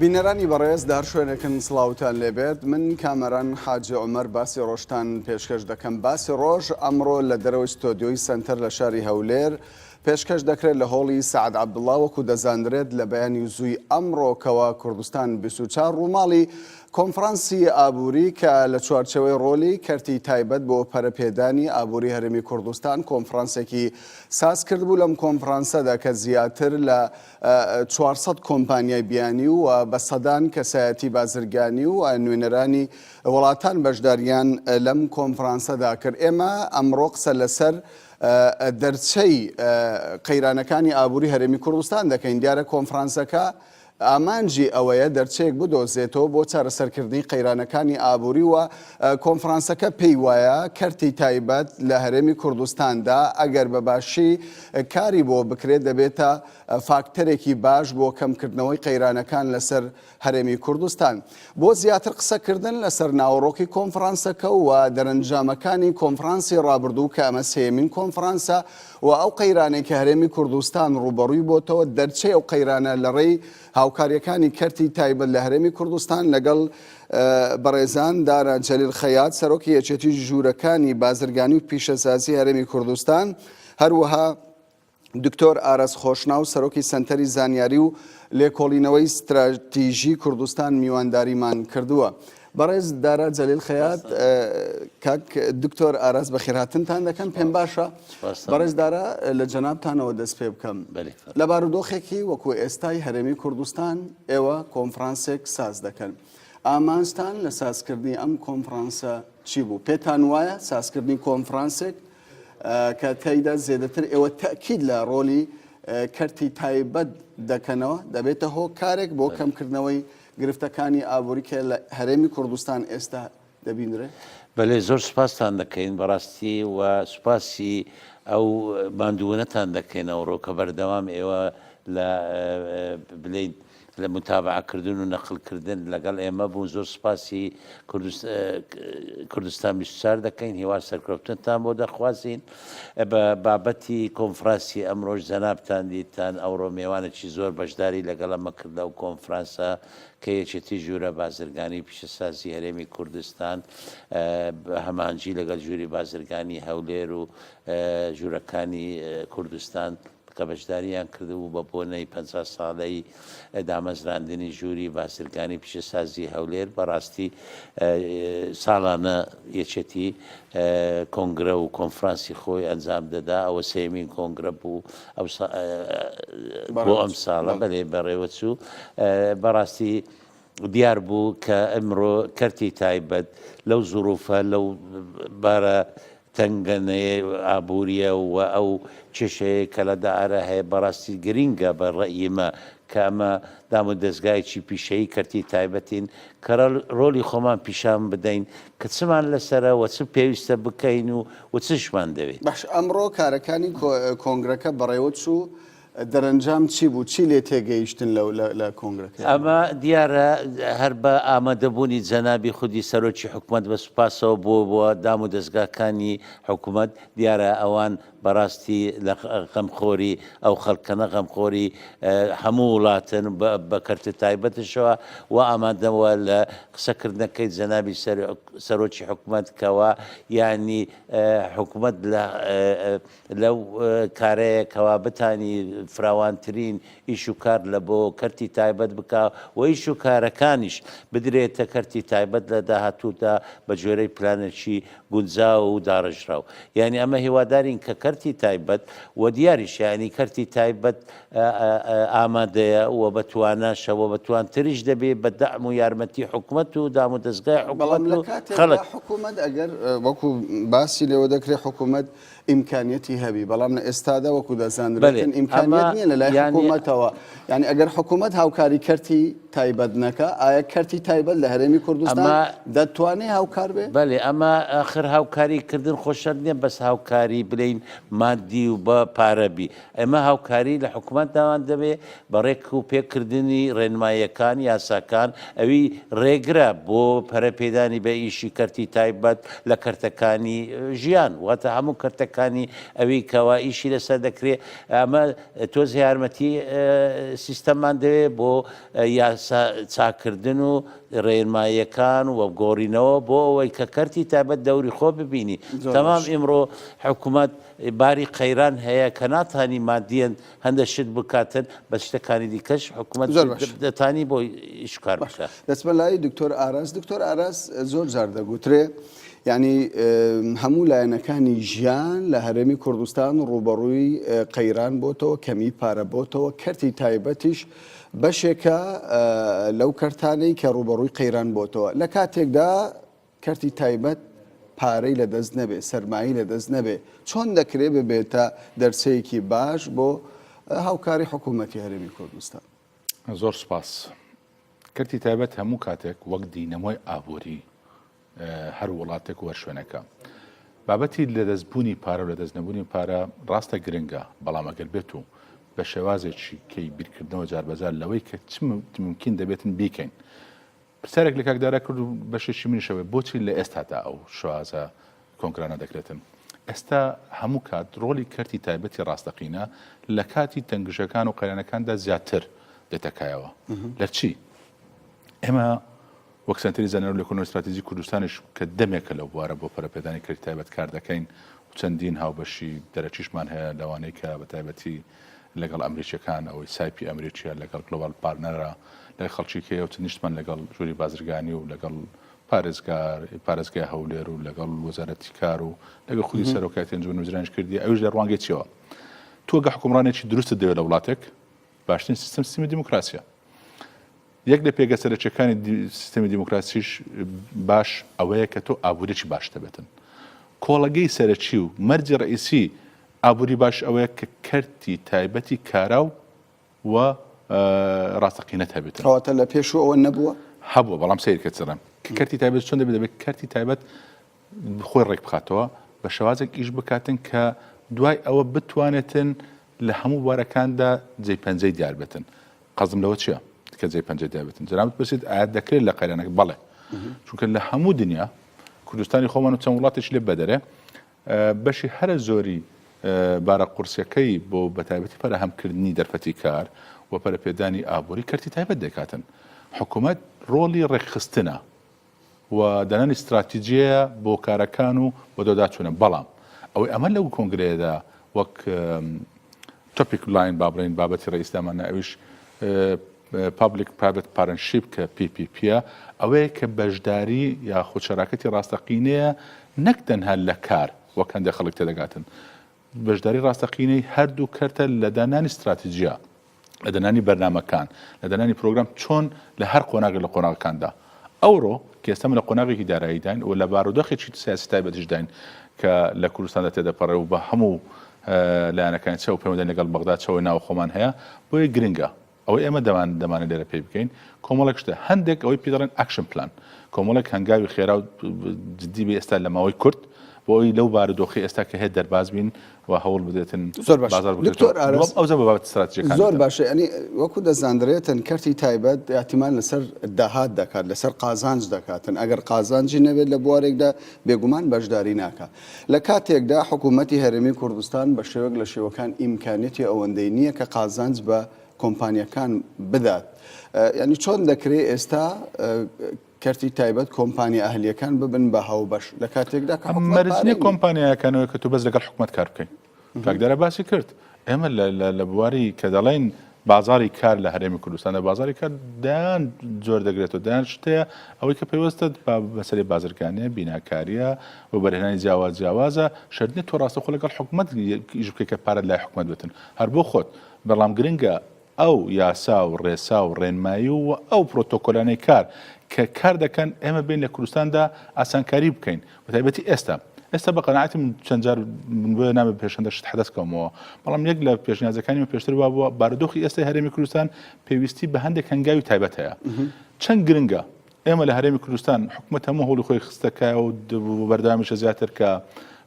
بینەرانی بەڕێز دار شوێنێکن سڵاوتان لێبێت من کامەران حاجی عومەر باسی ڕۆژتان پێشکەش دەکەم. باسی ڕۆژ ئەمڕۆ لە دەرەوەی ستۆدیۆی سنتەر لە شاری هەولێر پێشکەش دەکرێت لە هۆڵی سعد عەبدوڵڵا وەکو دەزانرێت لە بەیانی زووی ئەمڕۆکەوە کوردستان 24 ڕووماڵی کۆنفرانسی ئابووری کە لە چوارچەوەی ڕۆلی کەرتی تایبەت بۆ پەرەپێدانی ئابووری هەرێمی کوردستان کۆنفرانسێکی ساز کردبوو. لەم کۆنفرانسەدا کە زیاتر لە 400 کۆمپانیای بیانی و بە سەدان کەسایەتی بازرگانی و نوێنەرانی وڵاتان بەشداریان لەم کۆنفرانسەدا کرد. ئێمە ئەمڕۆ قسە لەسەر دەرچەی قەیرانەکانی ئابووری هەرێمی کوردستان دەکەین. دیارە کۆنفرانسەکە ئامانجی ئەوەیە دەرچەیەک بدۆزێتەوە بۆ چارەسەرکردنی قەیرانەکانی ئابووری و کۆنفرانسەکە پێی وایە کەرتی تایبەت لە هەرێمی کوردستاندا ئەگەر بەباشی کاری بۆ بکرێت دەبێتە فاکتەرێکی باش بۆ کەمکردنەوەی قەیرانەکان لەسەر هەرێمی کوردستان. بۆ زیاتر قسەکردن لەسەر ناوەڕۆکی کۆنفرانسەکە و دەرەنجامەکانی کۆنفرانسی ڕابردوو کە ئەمە سێمین کۆنفرانسە و ئەو قەیرانەی کە هەرێمی کوردستان ڕوبەڕووی بۆتەوە دەرچەی ئەو قەیرانە لە ڕێی هاوکاریەکانی کەرتی تایبەت لە هەرێمی کوردستان لەگەڵ بەڕێزان دارا جەلیل خەیات سەرۆکی یەکێتی ژوورەکانی بازرگانی و پیشەسازی هەرێمی کوردستان، هەروەها دکتۆر ئارەس خۆشناو سەرۆکی سەنتەری زانیاری و لێکۆڵینەوەی استراتیژی کوردستان میوانداریمان کردووە. بەڕێز دارا جەلیل خەیات، کاک دکتۆر ئاراس بەخێرهاتنتان دەکەم. پێم باشە بەڕێز دارا لە جەنابتانەوە دەست پێ بکەم. لە بارودۆخێکی وەکو ئێستای هەرێمی کوردستان ئێوە کۆنفرانسێک ساز دەکەن. ئامانجتان لە سازکردنی ئەم کۆنفرانسە چی بوو؟ پێتان وایە سازکردنی کۆنفرانسێک کە تایدا زێدەتر ئێوە تەکید لە ڕۆلی کەرتی تایبەت دەکەنەوە دەبێتە هۆکارێک بۆ کەمکردنەوەی گرفتەکانی ئابووری کە لە هەرێمی کوردستان ئێستا دەبینرێت؟ بەڵێ زۆر سوپاستان دەکەین بەڕاستی و سوپاسی ئەو ماندوونەتان دەکەین ئەوڕۆ کە بەردەوام ئێوە لە بڵێین لە متابعەکردن و نەقلکردن لەگەڵ ئێمە بوون. زۆر سوپاسی کوردستان 24 دەکەین. هیوای سەرکەوتنتان بۆ دەخوازیین. بە بابەتی کۆنفرانسی ئەمڕۆژ جەنابتان دیتان ئەوڕۆ میوانێکی زۆر بەشداری لەگەڵ ئەمە کردە و کۆنفرانسە کە یەکێتی ژوورە بازرگانی پیشەسازی هەرێمی کوردستان هەمانجی لەگەڵ ژووری بازرگانی هەولێر و ژوورەکانی کوردستان کە بەشداریان کردبوو بە بۆنەی 50 ساڵەی دامەزراندنی ژووری بازرگانی پیشەسازی هەولێر. بەڕاستی ساڵانە یەکێتی کۆنگرە و کۆنفرانسی خۆی ئەنجام دەدا. ئەوە سێمین کۆنگرە بوو بۆ ئەم ساڵە بەلێ بەڕێوەچوو. بەڕاستی دیار بوو کە ئەمڕۆ کەرتی تایبەت لەو زوروفە لەو بارە تەنگەنەیە ئابووریە و ئەو کێشەیە کە لە دائرە هەیە بەڕاستی گرینگە بە ڕەئیمە کە ئەمە دام و دەستگایکی پیشەیی کەرتی تایبەتین کە ڕۆلی خۆمان پیشان بدەین کە چمان لەسەرە و چ پێویستە بکەین و چشمان دەوێت. باش ئەمڕۆ کارەکانی کۆنگرەکە بەڕێوە چوو دەرەنجام چی بوو؟ چی لێ تێگەیشتن لە کۆنگرەکە؟ ئەمە دیارە هەر بە ئامادەبوونی جەنابی خودی سەرۆکی حکوومەت بە سوپاسەوە بۆ دام و دەستگاکانی حکوومەت. دیارە ئەوان بەڕاستی لە غەمخۆری ئەو خەڵکەنە غەمخۆری هەموو وڵاتن بە کەرتە تایبەتشەوە و ئامادەوە لە قسەکردنەکەی جەنابی سەرۆکی حکوومەت کەوە یعنی حکوومەت لەو کارەیە کەوا بتانی فراوانترین ئیش و کار لە بۆ کەرتی تایبەت بکە و ئیش و کارەکانیش بدرێتە کەرتی تایبەت لە داهاتوودا بە جۆرەی پلانێکی گونجاو و داڕژراو. یعنی ئەمە هیوادارین کە کەرتی تایبەت و دیاریش یعنی کەرتی تایبەت ئامادەیە و بەتواناشەوە بەتوانتریش دەبێت بە دەعم و یارمەتی حکوومەت و دام و دەستگای حکوومەت خەڵک. حکوومەت ئەگەر وەکو باسی لێوە دەکرێت حکوومەت ئیمکانیەتی هەبی، بەڵام لە ئێستادا وەکو دەزانرێتن ئیمکانیت نییە لە لای حکوومەتەوە. یعنی ئەگەر حکوومەت هاوکاری کەرتی تایبەت نەکە ئایا کەرتی تایبەت لە هەرێمی کوردستان دەتوانێت هاوکار بێت؟ بەێ ئەمە ئاخر هاوکاریکردن خۆشە نییە بەس هاوکاری بلین مادی و بە پارەبی. ئەمە هاوکاری لە حکوومەت داوان دەبێت بەڕێک و پێکردنی ڕێنماییەکان یاساکان ئەوی ڕێگرە بۆ پەرەپێدانی بە ئیشی کەرتی تایبەت لە کەرتەکانی ژیان واتە هەموو کەرتەکانی ئەوی کەوا ئیشی لەسەر دەکرێت. ئەمە تۆز یارمەتی سیستەممان دەوێت بۆ یاسا چاکردن و ڕێنماییەکان و گۆڕینەوە بۆ ئەوەی کە کەرتی تایبەت دەوری خۆ ببینی تەمام ئیمڕۆ حکوومەت باری قەیران هەیە کە ناتانی مادیەن هەندە شت بکاتن بە شتەکانی دیکەش حکوومەت دەتانی بۆ ئیشکار بکات. دەچمە لای دکتۆر ئاراس. دکتۆر ئاراس زۆر جار دەگوترێ یعنی هەموو لایەنەکانی ژیان لە هەرێمی کوردستان ڕوبەڕووی قەیران بۆتەوە، کەمی پارە بۆتەوە، کەرتی تایبەتیش بەشێکە لەو کەرتانەی کە ڕوبەڕووی قەیران بۆتەوە. لە کاتێکدا کەرتی تایبەت پارەی لە دەست نەبێ، سەرمایی لە دەست نەبێ، چۆن دەکرێت ببێتە دەرسەیەکی باش بۆ هاوکاری حکوومەتی هەرێمی کوردستان؟ زۆر سپاس. کەرتی تایبەت هەموو کاتێک وەک دینەمۆی ئابووری هەر وڵاتێک وەر شوێنەکە. بابەتی لەدەستبوونی پارە و لەدەستنەبوونی پارە ڕاستە گرنگە، بەڵام ئەگەر بێت و بە شێوازێکی کەی بیرکردنەوە جاربەجار لەوەی کە چ ممکن دەبێتن بیکەین. پرسیارێک لە کاکدارا کرد و بەشێکی منیشەوە بۆچی لە ئێستادا ئەو شوازە کۆنکرانە دەکرێتن. ئێستا هەموو کات ڕۆلی کەرتی تایبەتی ڕاستەقینە لە کاتی تەنگژەکان و قەیرانەکاندا زیاتر دێتەکایەوە. لە چی؟ ئێمە وەک سەنتەری زانیاری و لێکۆڵینەوەی استراتیژی کوردستانیش کە دەمێکە لەو بوارە بۆ پەرەپێدانی کەرتی تایبەت کار دەکەین و چەندین هاوبەشی دەرەچیشمان هەیە لەوانەی کە بە تایبەتی لەگەڵ ئەمریکیەکان ئەوەی سایپی ئەمریکیە لەگەڵ گلۆبال پارتنەرە لە خەڵکیکەیە و چەندیشتمان لەگەڵ ژووری بازرگانی و لەگەڵ پارێزگای هەولێر و لەگەڵ وەزارەتی کار و لەگەڵ خودی سەرۆکایەتی ئەنجومەن وزرایش کردی ئەوش لە ڕوانگەی چیەوە؟ تۆ گە حکومڕانێکی دروستت دەوێت لە وڵاتێک باشترین سیستەمی دیموکراسیە. یەک لە پێگە سەرچەکانی سیستەمی دیموکراسیش باش ئەوەیە کە تۆ ئابوورێکی باش دەبێتن. کۆڵەگەی سەرچی و مەرجی ڕئیسی ئابووری باش ئەوەیە کە کەرتی تایبەتی کاراو و ڕاستەقینەت هەبێتن. کەواتە لە پێش ئەوە نەبووە؟ هەبووە، بەڵام سیر کردم کە کەرتی تایبەت چۆن دەبێت کەرتی تایبەت خۆی ڕێک بخاتەوە بە شێوازێک ئیش بکاتن کە دوای ئەوە بتوانێتن لە هەموو بوارەکاندا جێی پەنجەی دیار بێتن. قەزم لەوە چییە؟ کە جێی پەنجەی دیار بێتن. جەنابەت پرسید ئایا دەکرێت لە قەیرانەکە؟ بەڵێ، چونکە لە هەموو دنیا کوردستانی خۆمان و چەند وڵاتێکی لێ بەدەرێ بەشی هەرە زۆری بارە قورسەکەی بۆ بەتایبەتی فەرەهەمکردنی دەرفەتی کار و پەرەپێدانی ئابووری کەرتی تایبەت دەکاتن. حکوومەت ڕۆڵی ڕێکخستنە و دەنانی استراتیجیە بۆ کارەکان و بۆ دۆداچوونە. بەڵام ئەوەی ئەمە لەو کۆنگرەیەدا وەک تۆپیک لاین بابڕین بابەتی ڕئیسدامانە ئەویش Public Private Partnership کە PPPە ئەوەیە کە بەشداری یا خۆشەراکەتی ڕاستەقینەیە نەک تەنها لە کار وەک هەندێک خەڵک تێدەگاتن. بەشداری ڕاستەقینەی هەردوو کەرتە لە دانانی استراتیجیا، لە دەنانی بەرنامەکان، لە دەنانی پرۆگرام چۆن لە هەر قۆناغی لە قۆناغەکاندا. ئەوڕۆ کە ئێستا لە قۆناغێکی دارایی داین و لە بارودۆخێکی سیاسی تایبەتیش داین کە لە کوردستاندا تێدەپەڕێ و بە هەموو لایەنەکانی چەو پەیوەندی لەگەڵ بەغداد چەوەی ناو خۆمان هەیە، بۆیە گرنگە ئەوەی ئێمە دەمانێت لێرە پێی بکەین. کۆمەڵێک شتە هەندێک ئەوەی پێ دەڵێن ئەکشن پلان، کۆمەڵێک هەنگاوی خێرا و جددی بێ ئێستا لە ماوەی کورت بۆ ئەوی لەو بارودۆخی ئێستا کە هەیە دەرباز بین و هەوڵ بدێتن بازار ئەو بابەت استراتیژیەکان زۆر باشە. ینی وەکو دەزانرێتن کەرتی تایبەت احتیمال لەسەر داهات دەکات، لەسەر قازانج دەکاتن. ئەگەر قازانجی نەبێت لە بوارێکدا بێگومان بەشداری ناکات. لە کاتێکدا حکوومەتی هەرێمی کوردستان بە شێوەک لە شێوەکان ئیمکانێتی ئەوەندەی نییە کە قازانج بە کۆمپانیەکان بدات. ینی چۆن دەکرێت ئێستا کەرتی تایبەت کۆمپانیا ئەهلیەکان ببن بە هاوبەش لە کاتێکدا کە مەرجنی کۆمپانیاکانەوە کە تو بەس لەگەڵ حکوومەت کار بکەین. کاکدارە باسی کرد ئێمە لە بواری کە دەڵێن بازاری کار لە هەرێمی کوردستانە بازاری کار دایان زۆر دەگرێتەوە، دایان شتەیە ئەوەی کە پێوەستە بەسەری بازرگانیە، بیناکاریە و بەرهێنانی جیاوازە شەرنی تۆ ڕاستەخۆ لەگەڵ حکوومەت ئیش بکەی کە پارەت لای حکوومەت بێتن هەر بۆ خۆت. بەڵام گرنگە ئەو یاسا و ڕێسا و ڕێنمایی و ئەو پرۆتۆکۆلانەی کار کە کار دەکەن ئێمە بین لە کوردستاندا ئاسانکاری بکەین. بەتایبەتی ئێستا بە قەناعەتم چەند جار بۆیە نامە پێشەندە شت حەدەستکەمەوە، بەڵام یەک لە پێشنیازەکانی پێشتر وا بووە بارودۆخی ئێستا هەرێمی کوردستان پێویستی بە هەندێک هەنگاوی تایبەت هەیە. چەند گرنگە ئێمە لە هەرێمی کوردستان حکوومەت هەموو هەوڵی خۆی خستەکە و بەردەوامیشە زیاتر کە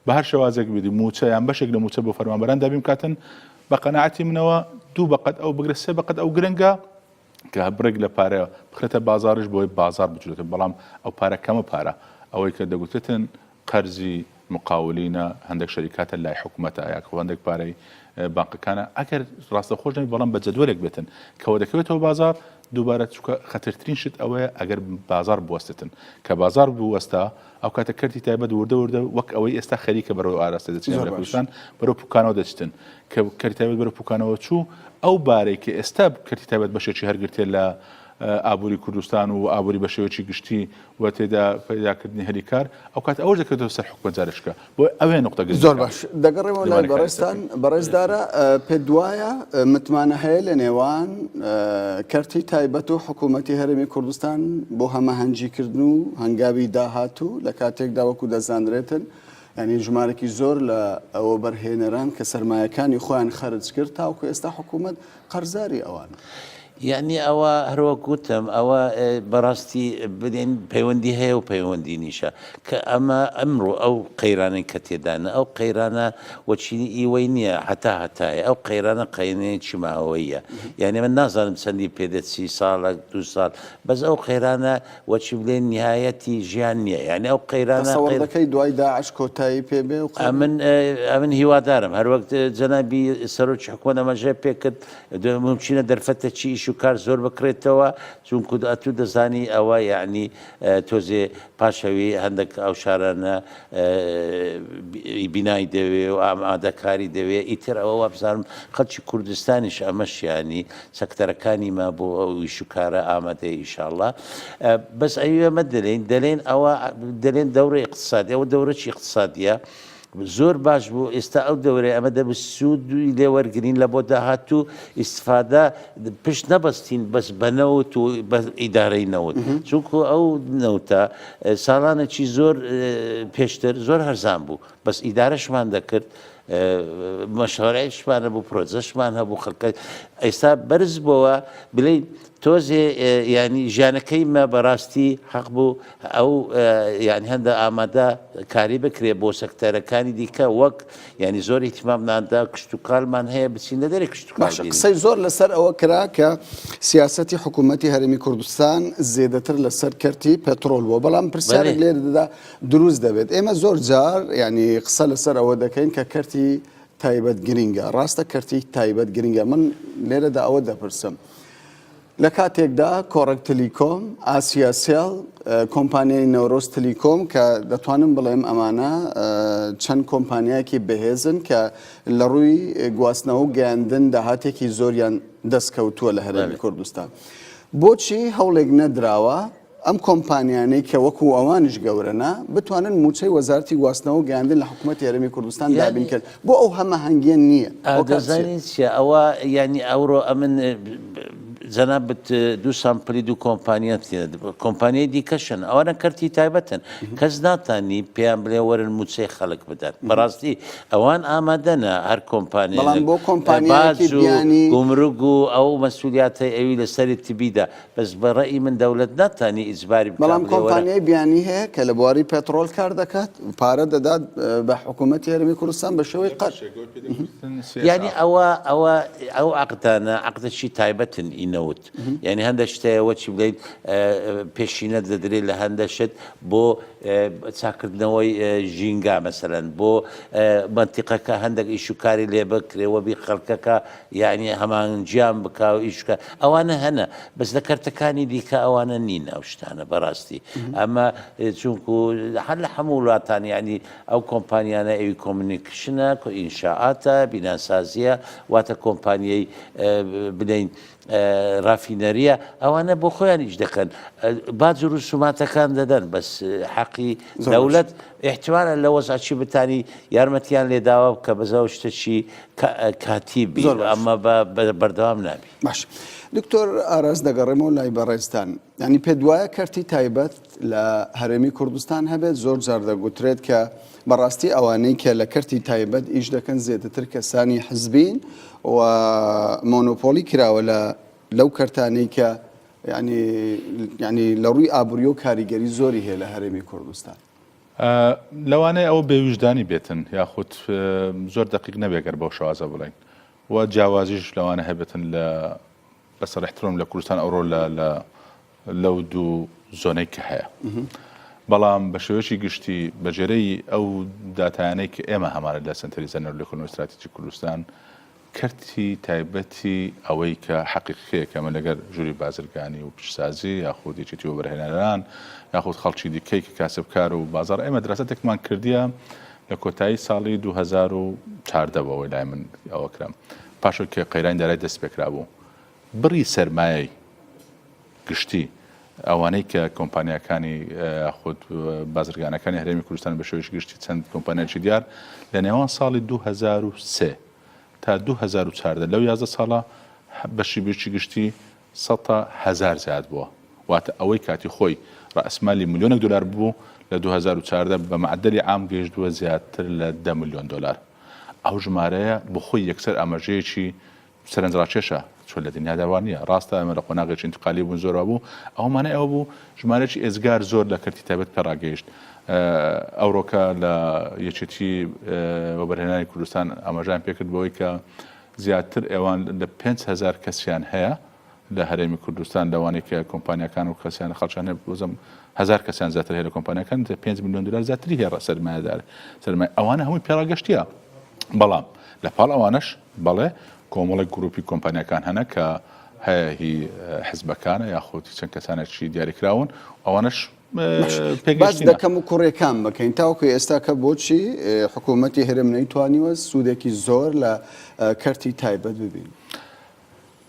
بە هەر شێوازێک بدی موچە یان بەشێک لە موچە بۆ فەرمانبەران دابین بکاتن. بە قەناعەتی منەوە 2 بەقەت ئەو بگرە 3 بەقەت ئەو گرنگە کە بڕێک لە پارە بخرێتە بازارش بۆی بازار بچێتن. بەڵام ئەو پارە کەمە پارە ئەوەی کە دەگوتێتن قەرزی مقاولینە هەندێک شەریکاتە لای حکوومەتە یاکە هەندێک پارەی بانقەکانە ئەگەر ڕاستەخۆش نەبێت بەڵام بە جەدوەلێک بێتن کەەوە دەکەوێتەوە بازار دووبارە چووکە خەترترین شت ئەوەیە ئەگەر بازار بوەستن کە بازار بوەستا ئەو کاتە کەرتی تایبەت وردە وەک ئەوەی ئێستا خەریکە بەرەو ئاراستە دەچێت لە کوردستان بەرەو پوکانەوە دەچتن کە کەرتی تایبەت بەرەو پوکانەوە چوو ئەو بارەی کە ئێستا کەرتی تایبەت بەشێکی هەرگرتێ لە ئابووری کوردستان و ئابووری بە شێوەیەکی گشتی و تێدا پیداکردنی هەریکار ئەو کات ئەوە دەکرێتەوە سەر حکومەت جارشکە بۆ ئەوێ نقطە گرنگ زۆر باش دەگەڕێمەوە لای بەڕێستان بەڕێزدارە پێ دوایە متمانە هەیە لە نێوان کەرتی تایبەت و حکوومەتی هەرێمی کوردستان بۆ هەمەهەنگیکردن و هەنگاوی داهاتوو لە کاتێکدا وەکو دەزانرێتن ینی ژمارەی زۆر لە ئەوە بەرهێنەران کە سەرمایەکانی خۆیان خەرج کرد تاوکو ئێستا حکوومەت قەرزاری ئەوان. یعنی ئەوە هەروە گوتم ئەوە بەڕاستی بدەین پەیوەندی هەیە و پەیوەندی نیشە کە ئەمە ئەمڕۆ ئەو قەیرانەی کە تێدانە ئەو قەیرانە وەچینی ئیوەی نییە هەتایە ئەو قەیرانە قەینەیەکی ماوەیە یعنی من نازانم چەندی پێدێت 30 ساڵە 2 ساڵ بەس ئەو قەیرانە وەچی بڵێن نهایەتی ژیان نییە یعنی ئەو قەیرانە دەکەی دوای داعش کۆتایی پێبێ و ئەمن هیوادارم هەروەک جەنابی سەرۆکی حکومەت ئەمەژێ پێکرد ممچینە دەرفەتە چی و کار زۆر بکرێتەوە چونکو ئەتوو دەزانی ئەوە یعنی تۆزێ پاشەوی هەندێک ئەو شارانە بینایی دەوێ و ئامادەکاری دەوێ ئیتر ئەوە وابزانم خەڵکی کوردستانیش ئەمەشیانی سەکتەرەکانی ما بۆ ئەو ویشوکارە ئامادەی ئینشاءالله بەس ئەوێمە دەڵێن ئەوە دەڵێن دەورە اقتصادی ئەوە دەورەی اقتصادیە زۆر باش بوو ئێستا ئەو دەورەیە ئەمە دەبێت سوودی لێ وەرگرین لە بۆ داهاتوو ئیسفادە پشت نەبەستین بەس بەنەوت و بە ئیدارەی نەوت چونکو ئەو نەوتە ساڵانێکی زۆر پێشتر زۆر هەرزان بوو بەس ئیدارەشمان دەکرد مەشارەیشمان هەبوو پرۆجەشمان هەبوو خەڵکە ئێستا بەرز بووە بڵێ تۆزێ ینی ژیانەکەی مە بەڕاستی حەق بوو ئەو یعنی هەندە ئامادە کاری بکرێ بۆ سەکتەرەکانی دیکە وەک ینی زۆر ئیتیمامناندا کشتتوکالمان هەیە بچین لە دەرێ کشتتوکال قسەی زۆر لەسەر ئەوە کرا کە سیاسەتی حکوومەتی هەرێمی کوردستان زێدەتر لەسەر کەرتی پێترۆلەوە بەڵام پرسیارێک لێرەدا دروست دەبێت ئێمە زۆر جار ینی قسە لەسەر ئەوە دەکەین کە کەرتی تایبەت گرینگە ڕاستە کەرتی تایبەت گرینگە من لێرەدا ئەوە دەپرسم لە کاتێکدا کۆڕێک تەلیکۆم ئاسیاسیال کۆمپانیای نەورۆز تەلیکۆم کە دەتوانم بڵێم ئەمانە چەند کۆمپانیایەکی بەهێزن کە لە ڕووی گواستنەوە و گەیاندن داهاتێکی زۆریان دەستکەوتووە لە هەرێمی کوردستان بۆچی هەوڵێک نەدراوە ئەم کۆمپانیانەی کە وەکو ئەوانش گەورەنە بتوانن موچەی وەزارەتی گواستنەوە و گەیاندن لە حکوومەتی هەرێمی کوردستان دابین کرد بۆ ئەو هەمەهەنگیە نییە دەزانین ئەوە ینی ئەوڕۆ ئەمن جەنابەت دوو سامپلی دوو کۆمپانیات کۆمپانیای دیکەشن ئەوانە کەرتی تایبەتن کەس ناتانی پێیان بڵێ وەرن موچەی خەڵک بدات بەڕاستی ئەوان ئامادەنە هەر کۆمپانیا بۆ کۆمپانیانی گومرگ و ئەو مەسئولیاتەی ئەوی لەسەری تبیدا بەس بەڕێی من دەوڵەت ناتانی ئیجباری بەڵام کۆمپانیای بیانی هەیە کە لە بواری پێترۆل کار دەکات پارە دەدات بە حکوومەتی هەرێمی کوردستان بە شێوەی قەت ینی ئەو عقدانە عقدەشی تایبەتن ئینەوت یعنی هەندە شتەیەوە چی بڵێیت پێشینە دەدرێت لە هەندە شت بۆ چاکردنەوەی ژینگا مەسەرەن بۆ منتیقەکە هەندێک ئیشوکاری لێ بکرێەوە بی خەڵکەکە یعنی هەمانجیان بک و ئیشکە ئەوانە هەنە بەس لە کەرتەکانی دیکە ئەوانە نین ئەو شتانە بەڕاستی ئەمە چونکو هەر لە هەموو وڵاتان ینی ئەو کۆمپانیانە ئەوی کۆمونیکشنە ئینشاءاتە بیناسازیە واتە کۆمپانیای بدەین ڕافینەریە ئەوانە بۆ خۆیان ئیش دەکەن باج و ڕسوماتەکان دەدەن بەس حەقی دەوڵەت احتیمالە لە وەزعی بتانی یارمەتیان لێداوە کە بەزە شتەشی کاتیبی ئەمە بەردەوام نابی باش دکتۆر ئاراس دەگەڕێمەوە لای بەڕێستان ینی پێ دوایە کەرتی تایبەت لە هەرێمی کوردستان هەبێت زۆر جار دەگوترێت کە بەڕاستی ئەوانەی کە لە کەرتی تایبەت ئیش دەکەن زیاتر کەسانی حزبین و مۆنۆپۆلی کراوە لەو کەرتانەی کە ینی لە ڕووی ئابووری و کاریگەری زۆری هەیە لە هەرێمی کوردستان لەوانەیە ئەو بێویژدانی بێتن یاخود زۆر دقیق نەبێگەر بەو شوازە بڵین و جیاوازیش لەوانە هەبێتن بەسەر احترام لە کوردستان ئەوڕۆ لەو دوو زۆنەی کە هەیە بەڵام بە شێوەیەکی گشتی بەجێرەی ئەو داتایانەی کە ئێمە هەمانە لە سنتەری زەنەر لە کۆنۆی استراتیجی کوردستان کەرتی تایبەتی ئەوەی کە حەقیقەیە کەمە لەگەر ژووری بازرگانی و پیشسازی یاخود یەکێتی وەبەرهێنەران یاخود خەڵکی دیکەی کە کاسبکار و بازار ئێمە دراستێکمان کردیە لە کۆتایی ساڵی 2014 بەوەی لای من ئەوە کرام پاشۆ کە قەیرانی دارای دەست پێکرا بوو بڕی سەرمایەی گشتی ئەوانەی کە کۆمپانیەکانی خود بازرگانەکانی هەرێمی کوردستان بە شێوەیەکی گشتی چەند کۆمپانیایکی دیار لە نێوان ساڵی 2003 تا 2014 لەو 11 ساڵە بەشی بێکی گشتی 100,000 زیاد بووە واتە ئەوەی کاتی خۆی ڕئەسمالی ملیۆنێک دلار بوو لە 2014 بە معدەلی عام گەیشتووە زیاتر لە 10 ملیۆن دلار ئەو ژمارەیە بخۆی یەکسەر ئاماژەیەکی سەرنجڕاکێشە چۆن لە دنیا داوار نییە ڕاستە ئەمە لە قۆناغێکی انتقالی بوون زۆرەوە بوو ئەومانە ئەوە بوو ژمارەی ئێزگار زۆر لە کەرتی تایبەت پێڕاگەیشت ئەوڕۆکە لە یەکێتی وەبەرهێنانی کوردستان ئاماژیان پێکرد بەوەی کە زیاتر ئێوان لە 5,000 کەسیان هەیە لە هەرێمی کوردستان لەوانەی کە کۆمپانیەکان و کەسیان خەڵکیان هەیە بۆزم 1000 کەسیان زیاتر هەیە لە کۆمپانیەکان 5 ملیۆن دلار زیاتری هەیە سەرمایەدار سەرمایە ئەوانە هەمووی پێڕاگەشتیە بەڵام لە پاڵ ئەوانەش بەڵێ کۆمەڵێک گروپی کۆمپانیەکان هەنە کە هەیە هی حزبەکانە یاخود چەند کەسانێکی دیاریکراون ئەوانش باز دەکەم و کوڕێکان بکەین تاوکو ئێستا کە بۆچی حکوومەتی هەرێم نەیتوانیوە سوودێکی زۆر لە کەرتی تایبەت ببین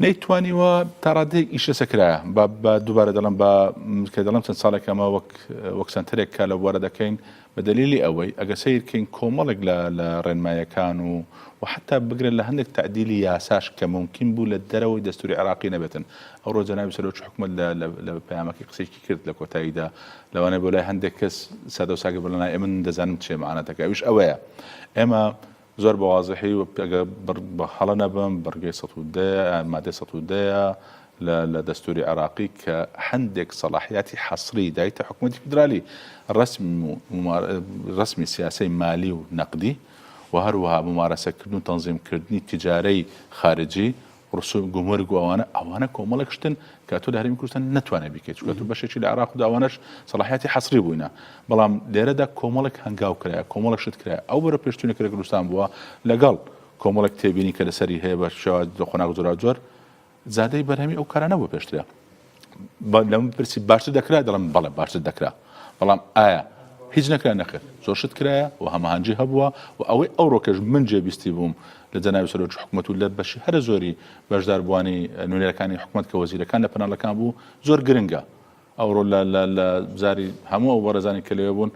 نەیتوانیوە تا ڕادەیەک ئیشە سەکرایە بە دووبارە دەڵم کە دەڵم چەند ساڵێک ئەمە وەک سنتەرێک کە لە بوارە دەکەین بە دلیلی ئەوەی ئەگە سیرکەین کۆمەڵێک لە ڕێنمایەکان و حتا بگرن لە هەندێک تعدیلی یاساش کە ممکن بوو لە دەرەوەی دەستوری عراقی نەبێتن ئەو ڕۆ جەنابی سەرۆکی حکومەت لە پەیامەکەی قسەیەکی کرد لە کۆتاییدا لەوانەیە بۆ لای هەندێک کەس سادە و ساگە بڵێن من دەزانم چێ مەعانەتەکە ئەویش ئەوەیە ئێمە زۆر بە واضحی و بە هەڵە نەبم بەرگەی 110 مادەی 110 لە دەستوری عراقی کە هەندێک سەلاحیاتی حەسری دایتە حکوومەتی فیدرالی ڕسمی سیاسی مالی و نەقدی و هەروەها ممارەسەکردن و تەنظیمکردنی تیجارەی خارجی ڕسوم گومرگ و ئەوانە کۆمەڵێک شتن کە تۆ لە هەرێمی کوردستان نەتوانێت بیکەیت چونکە تۆ بەشێکی لە عراق و ئەوانەش سەلاحیاتی حەسری بووینە بەڵام لێرەدا کۆمەڵێک هەنگاو کرایە کۆمەڵێک شت کرایە ئەو بەرە پێشتوونی کە لە کوردستان بووە لەگەڵ کۆمەڵێک تێبینی کە لەسەری هەیە بە شێوازی قۆناغ زۆر زادەی بەرهەمی ئەو کارانە بوو پێشترە لەم پرسی باشتر دەکرا دەڵم بەڵێ باشتر دەکرا بەڵام ئایا هیچ نەکرا نەخێت زۆر شت کرایە و هەماهەنگی هەبووە و ئەوەی ئەو ڕۆکەش من جێبیستی بووم لە جەنابی سەرۆکی حکوومەت و لە بەشی هەرە زۆری بەشداربووانی نوێنەرەکانی حکوومەت کە وەزیرەکان لە پەناڵەکان بوو زۆر گرنگە ئەوڕۆ لە زاری هەموو ئەو وەرەزانی کە لێوە بوون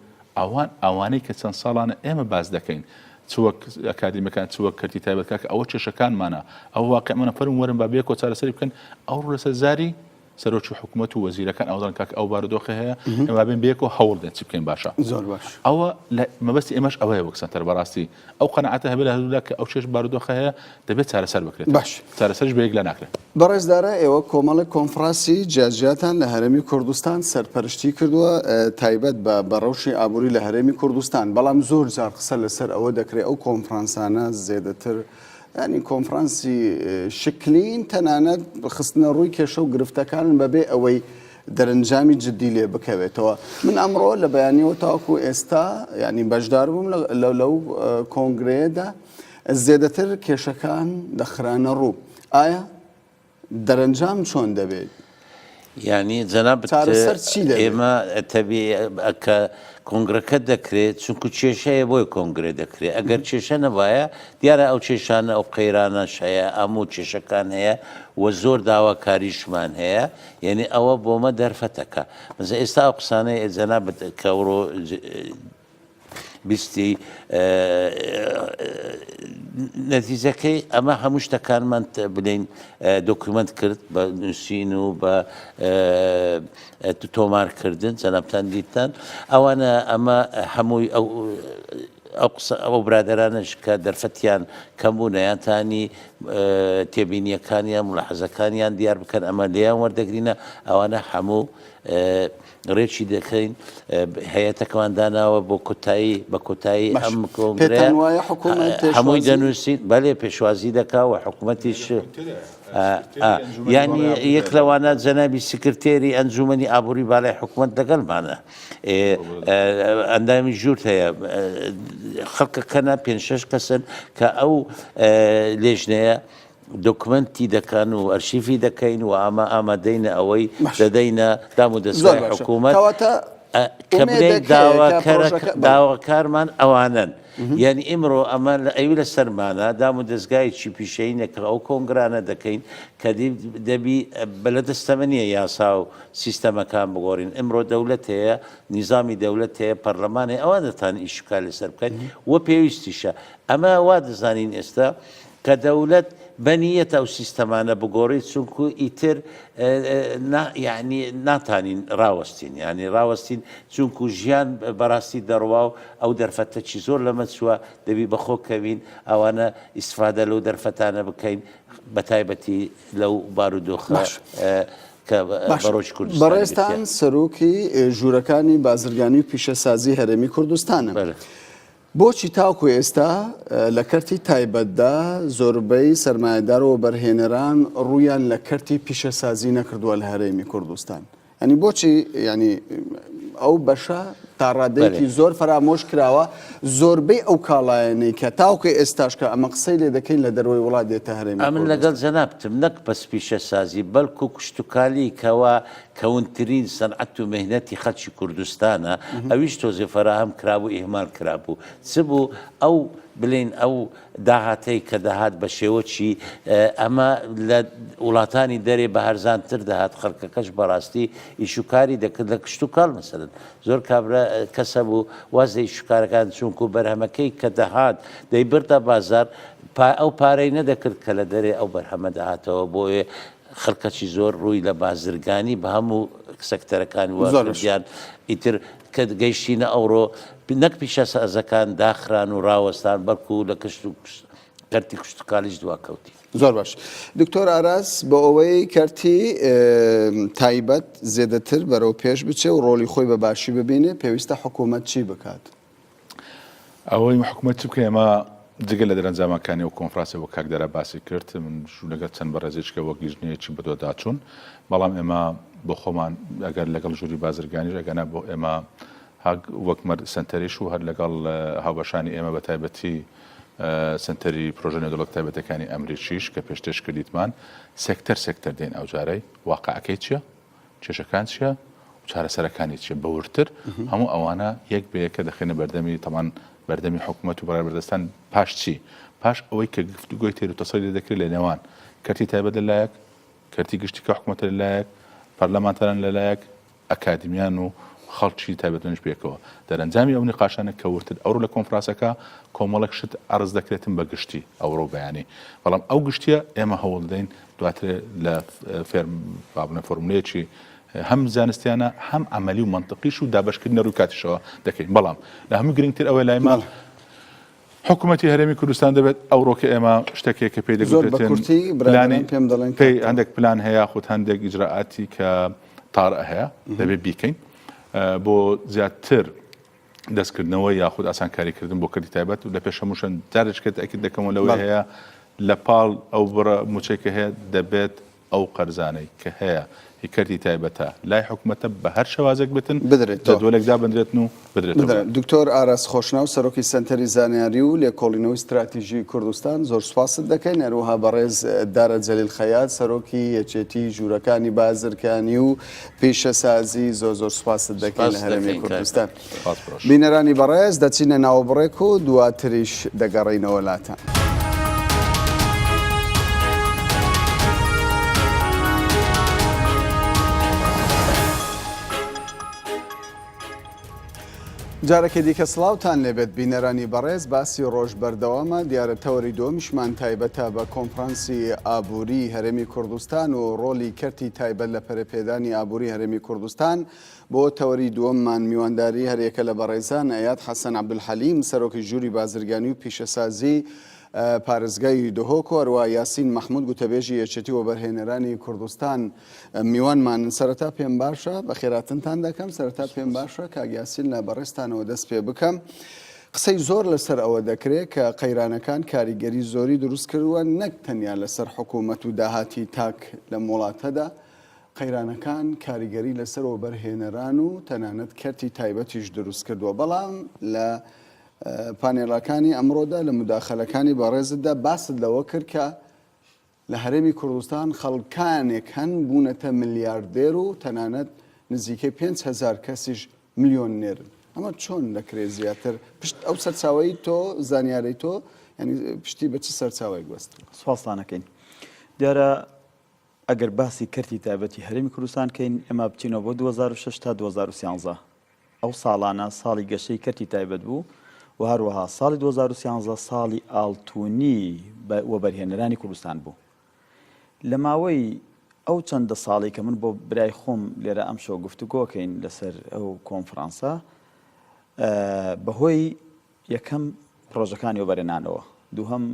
ئەوانەی کە چەند ساڵانە ئێمە باز دەکەین چوەک ئەکادیمەکان چوەک کەرتی تایبەت کە ئەوە کێشەکانمانە ئەو واقع منە فەرم وەرن با بێکۆ چارەسەری بکەن ئەو لەسەر زاری سەرۆکی حکوومەت و وەزیرەکان ئەوزان کاک ئەو بارودۆخە هەیە ئێمە بێن بێکۆ هەوڵ دێن چی بکەین باشە زۆر باش ئەوە مەبەستی ئێمەش ئەوەیە وەک سەنتەر بەڕاستی ئەو قەنەعەتە هەبێت لە هەردوولا کە ئەو چێش بارودۆخە هەیە دەبێت چارەسەر بکرێت باش چارەسەرش بەیەک لە ناکرێت بەڕێزدارە ئێوە کۆمەڵێک کۆنفرانسی جیاجیاتان لە هەرێمی کوردستان سەرپەرشتی کردووە تایبەت بە ڕەوشی ئابووری لە هەرێمی کوردستان بەڵام زۆر جار قسە لەسەر ئەوە دەکرێت ئەو کۆنفرانسانە زێدەتر ینی کۆنفرانسی شکلین تەنانەت خستنە ڕووی کێشە و گرفتەکان بەبێ ئەوەی دەرەنجامی جددی لێ بکەوێتەوە من ئەمڕۆ لە بەیانیەوە تاوەکو ئێستا ینی بەشدار بووم لەو کۆنگرەیەدا زێدەتر کێشەکان دەخرانە ڕوو ئایا دەرەنجام چۆن دەبێت یعنی جەنابەت ئێمە تەبی کە کۆنگرەکە دەکرێت چونکو کێشەیە بۆی کۆنگرێ دەکرێت ئەگەر کێشە نەبایە دیارە ئەو کێشانە ئەو قەیرانەش هەیە ئەموو کێشەکان هەیە و زۆر داواکاریشمان هەیە یعنی ئەوە بۆمە دەرفەتەکە مەزە ئێستا ئەو قسانەی جەنابەت کەڕۆ بیستی نەتیجەکەی ئەمە هەموو شتەکانمان بڵین دۆکومنت کرد بە نووسین و بە تۆمارکردن جەنابتان دیتان ئەوانە ئەمە هەمووی ئەو برادرانش کە دەرفەتیان کەمبوونەیانتانی تێبینیەکانیان ملاحەزەکانیان دیار بکەن ئەمە لێیان وەردەگرینە ئەوانە هەموو ڕێکی دەکەین هەیەتەکەمان داناوە بۆ بە کۆتایی ئەم کۆنگرەیە پێتان وایە حکوومەت هەمووی پێشوازی؟ دەنووسیت بەڵێ پێشوازی دەکا و حکوومەتیش ینی یەک لەوانە جەنابی سکرتێری ئەنجومەنی ئابووری بالای حکوومەت لەگەڵمانە ئەندامی ژوور هەیە خەڵکەکەنە 5-6 کەسن کە ئەو لێژنەیە دۆکمنتی دەکەن و ئەرشیفی دەکەین و ئامادەینە ئەوەی دەدەینە دام و دەستگای حکوومەت کە بڵێ داواکارمان ئەوانن یعنی ئمڕۆ ئەمە ئەوی لە سەرمانە دام و دەستگایکی پیشەینەکە ئەو کۆنگرانە دەکەین کە دەبی بەلە دەستەمە نیە یاسا و سیستەمەکان بگۆڕین ئمڕۆ دەولەت هەیە نیزامی دەولەت هەیە پەرلەمانی ئەوان دەتان ئیشکال لەسەر بکەین وە پێویستیشە ئەمە وا دەزانین ئێستا کە دەولەت بەنیەتە ئەو سیستەمانە بگۆڕیت چونکو ئیتر یعنی ناتانین ڕاوەستین ینی ڕاوەستین چونکو ژیان بەڕاستی دەڕوا و ئەو دەرفەتەکی زۆر لەمە چووە دەبی بەخۆکەوین ئەوانە ئیسفادە لەو دەرفەتانە بکەین بە تایبەتی لەو بارودۆخە کە بەڕۆژ کوردستان بەڕێستان سەرۆکی ژوورەکانی بازرگانی و پیشەسازی هەرێمی کوردستانە. بۆچی تاوکو ئێستا لە کەرتی تایبەتدا زۆربەی سەرمایه‌دار و بەرهێنەران ڕوویان لە کەرتی پیشەسازی نەکردووە لە هەرێمی کوردستان؟ ینی بۆچی ینی ئەو بەشە تا ڕادەیەکی زۆر فرامۆش کراوە زۆربەی ئەو کاڵایەنەی کە تاوکە ئێستاش کە ئەمە قسەی لێ دەکەین لە دەروی وڵات دێتە هەرێمی کوردستان؟ من لەگەڵ جەنابتم نەک بەس پیشەسازی بەڵکو کشتتوکالی کەوا کەونترین سەنعەت و مهنەتی خەڵکی کوردستانە ئەویش تۆزێ فەراهەم کرابوو ئیهمال کرابوو چ بوو ئەو بڵێن ئەو داهاتەی کە دەهات بە شێوەکی ئەمە لە وڵاتانی دەرێ بە هەرزانتر دەهات خەڵکەکەش بەڕاستی ئیشوکاری دەکرد لە کشتتوکال مەسەرن زۆر کابرا کەسە بوو وازەی شکارەکان چونکو بەرهەمەکەی کە دەهات دەیبرتە بازار ئەو پارەی نەدەکرد کە لە دەرێ ئەو بەرهەمە دەهاتەوە بۆیە خەڵکەکی زۆر ڕووی لە بازرگانی بە هەموو سەکتەرەکانی وازیان ئیتر کە گەیشتینە ئەوڕۆ نەک پیشەسازەکان داخران و ڕاوەستان بەڵکو لە کەرتی کشتتوکالیش دواکەوتی. زۆر باش. دکتۆر ئاراس بە ئەوەی کەرتی تایبەت زێدەتر بەرەو پێش بچێ و ڕۆلی خۆی بە باشی ببینێ پێویستە حکوومەت چی بکات؟ ئەوەی حکوومەت چ بکە ئێمە جگە لە دەرەنجامەکانی و کۆنفرانسە بۆ کاکدەرە باسی کرد من لەگەڵ چەند بەڕێزێککە وەک گیژنەیەکی بەدۆداچوون بەڵام ئێمە بۆ خۆمان ئەگەر لەگەڵ ژووری بازرگانی ئەگەنا بۆ ئێمە وەکمەر سنتەریش و هەر لەگەڵ هاوبەشانی ئێمە بە تایبەتی سنتەری پرۆژە نێودەوڵەت تایبەتەکانی ئەمریکیش کە پێشتێش کردیتمان سێکتەر دێن ئەو جارەی واقعەکەی چییە؟ کێشەکان چییە؟ چارەسەرەکانی چیە؟ بەورتر هەموو ئەوانە یەک بە یەکە دەخێنە بەردەمی تەمان بەردەمی حکوومەت و بەڕێوەبەردەستان پاش چی؟ پاش ئەوەی کە گفتوگۆی تێر و تەسەڵی دەکرێت لە نێوان کەرتی تایبەت لەلایەک کەرتی گشتیکە حکوومەتە لەلایەک پەرلەمانتەران لەلایەک ئەکادمیان و خەڵکی تایبەتەنش پێکەوە دەرەنجامی ئەو نقاشانە کەورتر ئەوڕۆ لە کۆنفرانسەکە کۆمەڵک شت عرض دەکرێتن بە گشتی ئەوڕۆ بەیانی بەڵام ئەو گشتیە ئێمە هەوڵ دەین دواتر لە فێرم فۆرمولەیەکی هەم زانستیانە هەم عملی و منطقیش و دابشکردنە ڕووی کاتیشەوە دەکەین بەڵام لە هەموو گرنگتر ئەوەی لایمان حکوومەتی هەرێمی کوردستان دەبێت ئەوڕۆکە ئێمە شتێکێک کە پێی دەگوترێن پێی هەندێک پلان هەیە خودت هەندێک ئیجراعاتی کە تاڕە هەیە دەبێت بیکەین بۆ زیاتر دەستکردنەوە یاخود ئاسانکاریکردن بۆ کردی تایبەت و لە پێش هەمووشن جارێککەت ئەکرد دەکەمەوە لەوەی هەیە لە پاڵ ئەو بڕە موچێکە هەیە دەبێت ئەو قەرزانەی کە هەیە هیکردی تایبەتە لای حکوومەتە بە هەر شەوازێک بتن بدرێت دۆلێکدا بندرێتن و بدرێت. دکتۆر ئاراس خۆشناو سەرۆکی سنتەری زانیاری و لێکۆڵینەوەی استراتیژی کوردستان زۆر سوپاست دەکەین هەروەها بەڕێز دارە جەلیل خەیات سەرۆکی یەکێتی ژوورەکانی بازرگانی و پیشەسازی زۆر سوپاست دەکەین لە هەرێمی کوردستان. بینەرانی بەڕێز دەچینە ناوبڕێک و دواتریش دەگەڕینەوە لاتان. جارێکی دیکە سڵاوتان لێبێت بینەرانی بەڕێز باسی ڕۆژ بەردەوامە دیارە تەوەری دۆمیشمان تایبەتە بە کۆنفرانسی ئابووری هەرێمی کوردستان و ڕۆلی کەرتی تایبەت لە پەرەپێدانی ئابووری هەرێمی کوردستان بۆ تەوەری دووەممان میوانداری هەریەکە لە بەڕێزان ئەیاد حەسەن عەبدولحەلیم سەرۆکی ژووری بازرگانی و پیشەسازی پارێزگای دهۆک و هەروە یاسین مەحموود گوتەبێژی یەکێتی وەبەرهێنەرانی کوردستان میوانمان سەرەتا پێم باشە بە خێراتنتان دەکەم سەرەتا پێم باشە کاک یاسین لە بەڕێستانەوە دەست پێ بکەم قسەی زۆر لەسەر ئەوە دەکرێت کە قەیرانەکان کاریگەری زۆری دروست کردووە نەک تەنیا لەسەر حکوومەت و داهاتی تاک لە وڵاتەدا قەیرانەکان کاریگەری لەسەر وەبەرهێنەران و تەنانەت کەرتی تایبەتیش دروست کردووە بەڵام لە پانێڵەکانی ئەمڕۆدا لە مداخەلەکانی بەڕێزتدا باست لەوە کرد کە لە هەرێمی کوردستان خەڵکانێک هەن بوونەتە ملیاردێر و تەنانەت نزیکەی 5,000 کەسیش میلیۆنێرن ئەمە چۆن دەکرێت زیاتر پشت ئەو سەرچاوەی تۆ زانیارەی تۆ ینی پشتی بە چ سەرچاوەیەک بەست سوپاسانەکەین دیارە ئەگەر باسی کەرتی تایبەتی هەرێمی کوردستان کەین ئێمە بچینەوە بۆ 2006 تا 2013 ئەو ساڵانە ساڵی گەشەی کەرتی تایبەت بوو و هەروەها ساڵی 2013 ساڵی ئاڵتوونی وەبەرهێنەرانی کوردستان بوو لە ماوەی ئەو چەندە ساڵی کە من بۆ برای خۆم لێرە ئەم شۆ گفتوگۆکەین لەسەر ئەو کۆنفرانسە بەهۆی یەکەم پرۆژەکانی وەبەرهێنانەوە دووهەم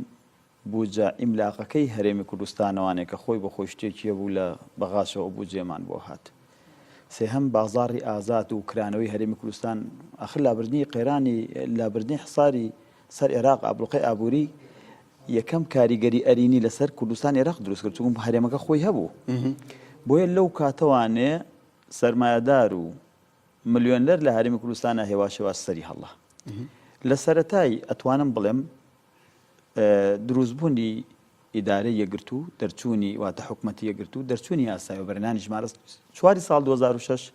بوجە ئیملاقەکەی هەرێمی کوردستانەوانێک کە خۆی بە خۆی شتێکیە بوو لە بەغاشەوە بوجێمان بۆ هات سێهەم بازاڕی ئازاد و کرانەوەی هەرێمی کوردستان ئاخر لابردنی قێرانی لابردنی حساری سەر عێراق ئابلوقەی ئابووری یەکەم کاریگەری ئەرینی لەسەر کوردستان عێراق دروست کرد چونکە هەرێمەکە خۆی هەبوو بۆیە لەو کاتەوانێ سەرمایەدار و ملیۆنەر لە هەرێمی کوردستانە هێواشەواز سەری هەڵا لە سەرەتای ئەتوانم بڵێم دروستبوونی ئیدارەی یەکگرت و دەرچوونی واتە حکومەتی یەکگرت و دەرچوونی یاسای وەبەرهێنانی ژمارە 4 ساڵ 2006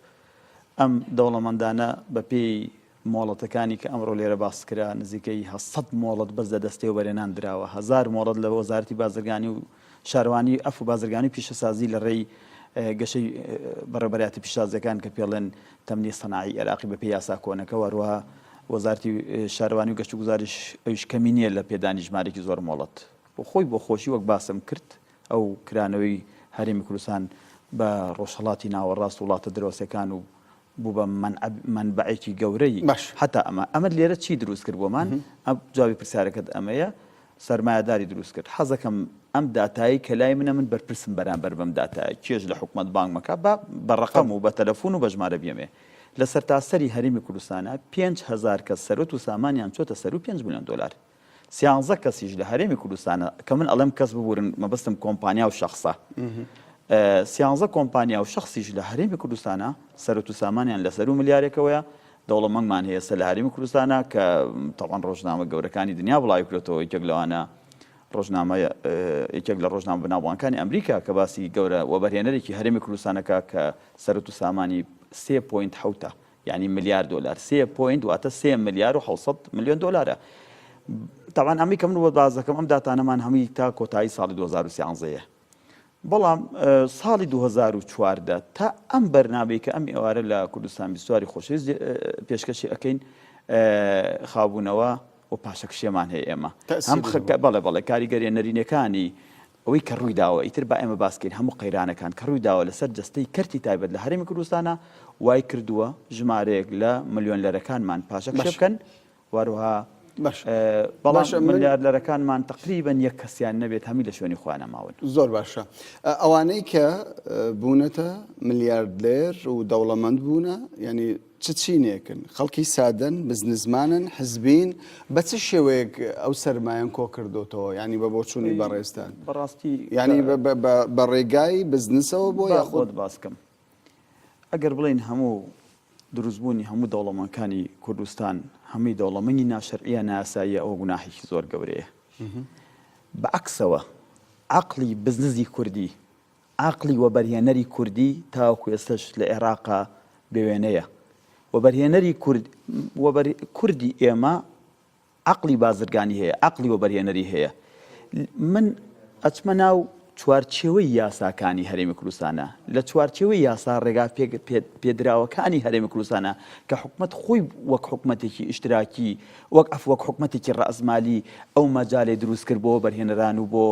ئەم دەوڵەمەندانە بە پێی مۆڵەتەکانی کە ئەمڕۆ لێرە باس کرا نزیکەی 100 مۆڵەت بەس لە دەستەی وەبەرهێنان درراوە 1000 مۆڵەت لە وەزارەتی بازرگانی و شاروانی ئەف و بازرگانی و پیشەسازی لە ڕێی گەشەی بەڕێبەرایەتی پیشسازیەکان کە پێڵێن تەمنی سەناعی عێراقی بە پێی یاسا کۆنەکە وەروەها وەزارەتی شاروانی و گەشت و گوزاریش ئەویش کەمی نییە لە پێدانی ژمارێکی زۆر مۆڵەت بۆ خۆی بۆ خۆشی وەک باسم کرد ئەو کرانەوەی هەرێمی کوردستان بە ڕۆژهەڵاتی ناوەڕاست وڵاتە دەرەوسەکان و بوو بە منبعێکی گەورەی حتا ئەمە لێرە چی دروست کرد بۆمان جوابی پرسیارەکەت ئەمەیە سەرمایەداری دروست کرد حەزەکەم ئەم داتایی کە لای منە من بەرپرسم بەرامبەر بەم داتای کێش لە حکومەت بانگ مەکە بە ڕقەم و بە تەلەفۆن و بە ژمارە بێمێ لە سەرتاسەری هەرێمی کوردستانە 5,000 کەس سەرۆت و سامانیان چۆتە سەر و 5 میلیۆن دلار 13 کەسیش لە هەرێمی کوردستانە کە من ئەڵێم کەس ببورن مەبەستم کۆمپانیا و شەخصە 13 کۆمپانیا و شخصیش لە هەرێمی کوردستانە سەرۆت و سامانیان لە سەر و ملیارێکەوەیە دەوڵەمەندمان هەیە سەر لە هەرێمی کوردستانە کە تەواان ڕۆژنامە گەورەکانی دنیا بڵاوی کرێتەوە یەکێک لەوانە ڕۆژنامە یەکێک لە ڕۆژنامە بەناوبانگەکانی ئەمریکا کە باسی گەورە وەبەرهێنەرێکی هەرێمی کوردستانەکە کە سەرۆت و سامانی 3.7 یعنی ملیار دلار 3 واتە 3 ملیار و 700 میلیۆن دلارە تاوان ئەمی کە من بۆ بازەکەم ئەم داتانەمان هەمووی تا کۆتایی ساڵی 2013 بەڵام ساڵی 2014 تا ئەم بەرنامەی کە ئەم ئێوارە لە کوردستان بیستواری خۆشەویست پێشکەشی ئەەکەین خاوبوونەوە و پاشەکشێمان هەیە ئێمە هەم بەڵێ کاریگەریە نەرینەکانی ئەوەی کە ڕووی داوە ئیتر با ئێمە باسکەین هەموو قەیرانەکان کە ڕووی داوە لەسەر جەستەی کەرتی تایبەت لە هەرێمی کوردستانە وای کردووە ژمارەیەک لە ملیۆنەرەکانمان پاشەکشە بکەن وەروەها بەڵام ملیاردەرەکانمان تقریبەن یەک کەسیان نەبێت هەمی لە شوێنی خۆیان نەماون زۆر باشە ئەوانەی کە بوونەتە ملیاردلێر و دەوڵەمەند بوونە ینی چ چینێکن خەڵکی سادەن بزنسمانن حزبین بە چ شێوەیەک ئەو سەرمایان کۆ کردوتەوە ینی بە بۆچوونی بەڕێستان بەڕاستی ینی بە ڕێگای بزنسەوە بۆ یاخۆت باسکەم ئەگەر بڵین هەموو دروستبوونی هەموو دەوڵەمەندەکانی کوردستان هەمووی دەوڵەمەندی ناشەرعیە ناساییە ئەوە گوناحێکی زۆر گەورەیە بەعکسەوە عەقڵی بزنسی کوردی عەقڵی وەبەرهێنەری کوردی تاوەکو ئێستاش لە عێراقا بێوێنەیە وەبەرهێنەری کوردی ئێمە عەقڵی بازرگانی هەیە عەقڵی وەبەرهێنەری هەیە من ئەچمە ناو چوارچێوەی یاساکانی هەرێمی کوردستانە لە چوارچێوەی یاسا ڕێگا پێدراوەکانی هەرێمی کوردستانە کە حکومەت خۆی وەک حکومەتێکی ئیشتراکی وەک حکومەتێکی ڕەئزمالی ئەو مەجالێ دروست کرد بۆ بەرهێنەران و بۆ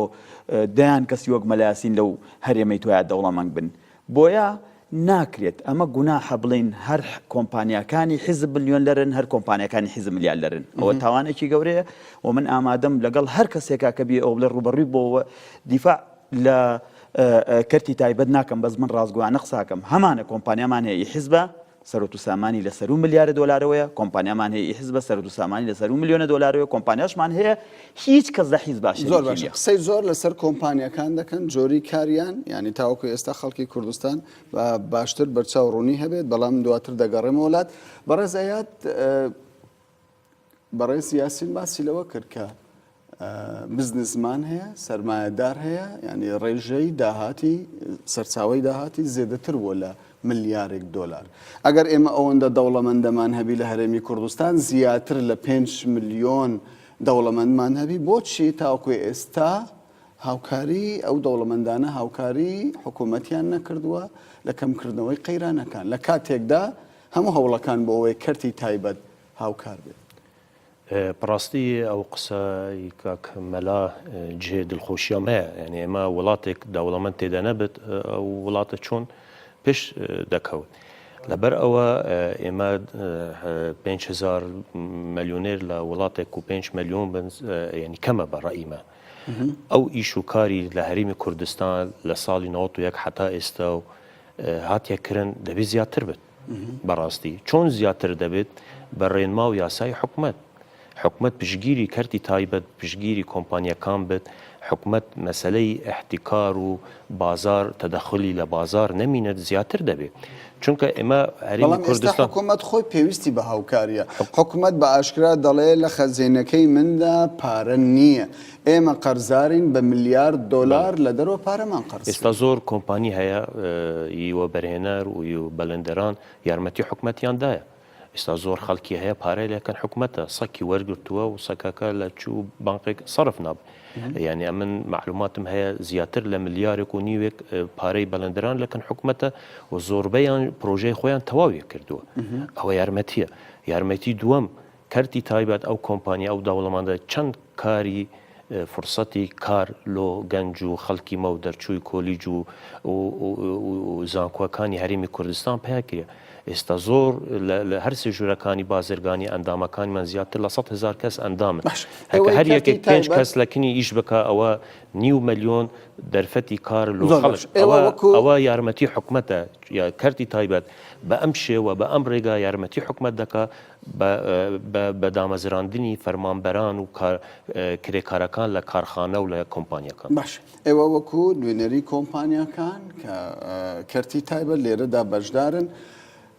دەیان کەسی وەک مەلاسین لەو هەرێمەی تۆیان دەوڵەمەند بن بۆیە ناکرێت ئەمە گوناحە بڵین هەر کۆمپانیاکانی حیزب ملیۆن لەرن هەر کۆمپانیەکانی حیزب ملیار لەرن ئەوە تاوانێکی گەورەیە و من ئامادەم لەگەڵ هەر کەسێکا کە بێ ئەو لە ڕوبەڕووی بۆەوە دیفاع لە کەرتی تایبەت ناکەم بەس من ڕازگویانە قساکەم هەمانە کۆمپانیامان هەیە حیزبە سەرۆت و سامانی لە 100 ملیارە دۆلارەوەیە کۆمپانیامان هەیە حیزبە سەرۆت و سامانی لە 100 ملیۆنە دۆلارەوە کۆمپانیاشمان هەیە هیچ کەس لە حیزب باشە زۆر باش قسەی زۆر لەسەر کۆمپانیەکان دەکەن جۆری کاریان ینی تاوەکو ئێستا خەڵکی کوردستان باشتر بەرچاوڕوونی هەبێت بەڵام دواتر دەگەڕێمە وڵات بەڕێزایەت بەڕێز یاسین باسی لەوە کرد کە بزنسمان هەیە سەرمایەدار هەیە ینی ڕێژەی داهاتی سەرچاوی داهاتی زێدەتر بووە لە ملیارێک دۆلار ئەگەر ئێمە ئەوەندە دەوڵەمەندەمان هەبی لە هەرێمی کوردستان زیاتر لە 5 ملیۆن دەوڵەمەندمان هەبی بۆچی تاوەکوی ئێستا هاوکاری ئەو دەوڵەمەندانە هاوکاری حکوومەتیان نەکردووە لە کەمکردنەوەی قەیرانەکان لە کاتێکدا هەموو هەوڵەکان بۆ ئەوەی کەرتی تایبەت هاوکار بێت بەڕاستی ئەو قسەی کاک مەلا جێ دڵخۆشیەم هەیە یعنی ئێمە وڵاتێک دەوڵەمەند تێدا نەبێت ئەو وڵاتە چۆن پێش دەکەوت لەبەر ئەوە ئێمە 5,000 ملیۆنێر لە وڵاتێک و 5 ملیۆن ینی کەمە بە ڕەئیمە ئەو ئیش و کاری لە هەرێمی کوردستان لە ساڵی 91 حتا ئێستا و هاتیەکردن دەبێت زیاتر بێت بەڕاستی چۆن زیاتر دەبێت بە ڕێنما و یاسای حکومەت پشگیری کەرتی تایبەت پشگیری کۆمپانیەکان بێت حکومەت مەسلەی احتیکار و بازار تەدەخلی لە بازار نەمینێت زیاتر دەبێت چونکە ئێمە هەرێمی کوردستان حکومەت خۆی پێویستی بە هاوکاریە حکومەت بە ئاشکرا دەڵێ لە خەزینەکەی مندا پارە نییە ئێمە قەرزارین بە ملیارد دۆلار لە دەرەوە پارەمان قەرز ئێستا زۆر کۆمپانی هەیە یوە بەرهێنەر و بەلەندەران یارمەتی حکومەتیاندایە ئێستا زۆر خەڵکی هەیە پارەی لەکەن حکومەتە سەکی وەرگرتووە و سەکەکە لە چوو بانقێک سەرف ناب یعنی من معلوماتم هەیە زیاتر لە ملیارێک و نیوێک پارەی بەلەندەران لەکەن حکومەتە و زۆربەیان پرۆژەی خۆیان تەواوی کردووە ئەوە یارمەتیە یارمەتی دووەم کەرتی تایبەت ئەو کۆمپانیا ئەو داوڵەمەندە چەند کاری فرسەتی کار لۆ گەنج و خەڵکی مە و دەرچووی کۆلیج و زانکۆەکانی هەرێمی کوردستان پیا ئێستا زۆر لە هەر سێژورەکانی بازرگانی ئەندامەکانیمان زیاتر لە 100,000 کەس ئەندامن هەر یەکێک 5 کەس لەکنی ئیش بکە ئەوە 9 ملیۆن دەرفەتی کار لۆ خەڵک ئەوە یارمەتی حکومەتە یا کەرتی تایبەت بە ئەم شێوە بە ئەم ڕێگا یارمەتی حکومەت دەکا بە دامەزراندنی فەرمانبەران و کرێکارەکان لە کارخانە و لە کۆمپانیەکان باش ئێوە وەکو نوێنەری کۆمپانیەکان کە کەرتی تایبەت لێرەدا بەشدارن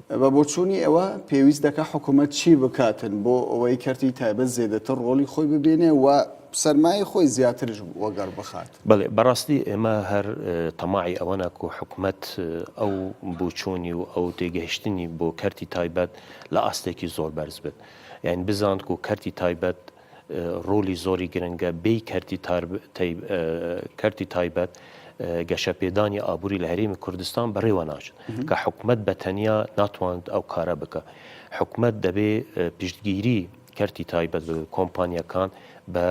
بە بۆچوونی ئەوە پێویست دەکە حکوومەت چی بکاتن بۆ ئەوەی کەرتی تایبەت زێدەتر ڕۆڵی خۆی ببێنێ و سەرمایە خۆی زیاترش وەگەڕ بخات بەڵێ بەڕاستی ئێمە هەر تەماعی ئەوەنە و حکوومەت ئەو بۆچوونی و ئەو تێگەهشتنی بۆ کەرتی تایبەت لە ئاستێکی زۆر بەرز بێت یعنی بزانت و کەرتی تایبەت ڕۆلی زۆری گرنگە بێی کەرتی تایبەت گەشە پێدانی ئابووری لە هەرێمی کوردستان بەڕێوە ناچێت کە حکومەت بە تەنیا ناتوانێت ئەو کارە بکە حکومەت دەبێ پشتگیری کەرتی تایبەت کۆمپانیەکان بە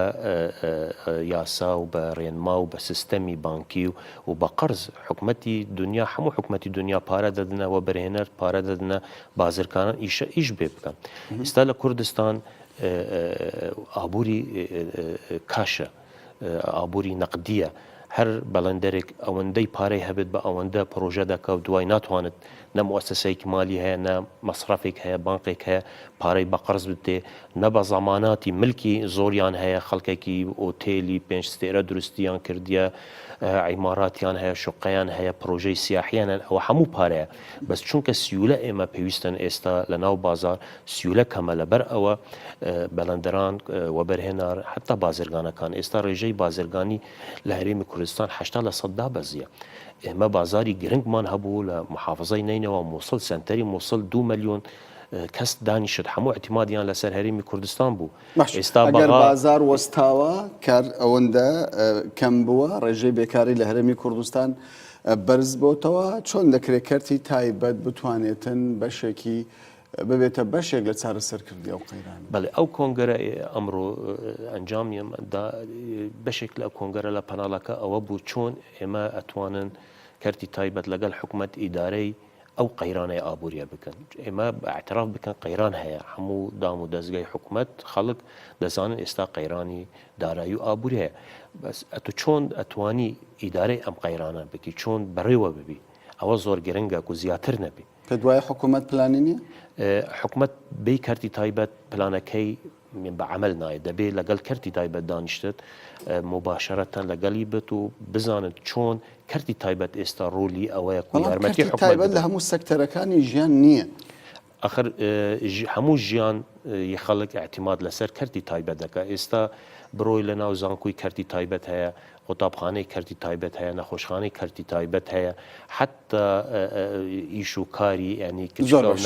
یاسا و بە ڕێنما و بە سیستەمی بانکی و بە قەرز حکومەتی دنیا هەموو حکومەتی دنیا پارە دەدنەوە بەرهێنەر پارە دەدنە بازرگانان ئیش بێ بکەن ئێستا لە کوردستان ئابووری کاشە ئابووری نەقدیە هەر بەڵندەرێک ئەوەندەی پارەی هەبێت بە ئەوەندە پرۆژە دەکە و دوای ناتوانێت نە مؤسسەیەکی مالی هەیە نە مەصرفێک هەیە بانقێک هەیە پارەی بە قەرز بدێ نە بە زەماناتی ملکی زۆریان هەیە خەڵکێکی ئۆتێلی 5 ستێرە دروستیان کردیە عیماراتیان هەیە شوقەیان هەیە پرۆژەی سیاحیانن ئەوە هەموو پارەیە بەس چونکە سیولە ئێمە پێویستن ئێستا لە ناو بازار سیولە کەمە لەبەر ئەوە بەلەندەران وەبەرهێنار حتا بازرگانەکان ئێستا ڕێژەی بازرگانی لە هەرێمی کوردستان 80% بەزیە ئێمە بازاری گرنگمان هەبوو لە محافظەی نینەوە مووسڵ سنتەری مووسڵ 2 ملیۆن کەس دانیشت هەموو اعتیمادیان لەسەر هەرێمی کوردستان بوو ئێستا ئەگەر بازار وەستاوە کار ئەوەندە کەم بووە ڕێژەی بێکاری لە هەرێمی کوردستان بەرز بۆتەوە چۆن دەکرێت کەرتی تایبەت بتوانێتن بەشێکی ببێتە بەشێک لە چارەسەرکردی ئەو قەیران بەڵێ ئەو کۆنگەرە ئەمڕۆ ئەنجامیدا بەشێک لە کۆنگەرە لە پەناڵەکە ئەوە بوو چۆن ئێمە ئەتوانن کەرتی تایبەت لەگەڵ حکوومەت ئیدارەی ئەو قەیرانەی ئابوووریە بکەن ئێمە اعتراف بکەن قەیران هەیە هەموو دام و دەستگای حکوومەت خەڵک دەزانن ئێستا قەیرانی دارایی و ئابووری هەیە بەس ئەتو چۆن ئەتوانی ئیدارەی ئەم قەیرانە بکی چۆن بەڕێوە ببی ئەوە زۆر گرنگە و زیاتر نەبی پێ دوای حکوومەت پلانی نییە؟ حکوومەت بێ کەرتی تایبەت پلانەکەی بە عمل نایە دەبێت لەگەڵ کەرتی تایبەت دانیشتت مباشرەتەن لەگەڵی بێت و بزانت چۆن کەرتی تایبەت ئێستا ڕۆلی ئەوەیە یارمەتی تایبەت لە هەموو سەکتەرەکانی ژیان نییە. آخر هەموو ژیان خەڵک اعتیماد لەسەر کەرتی تایبەت دەکە ئێستا بڕۆی لە ناو زانکۆی کەرتی تایبەت هەیە قوتابخانەی کەرتی تایبەت هەیە نەخۆشخانەی کەرتی تایبەت هەیە حتا ئیش و کاری ینی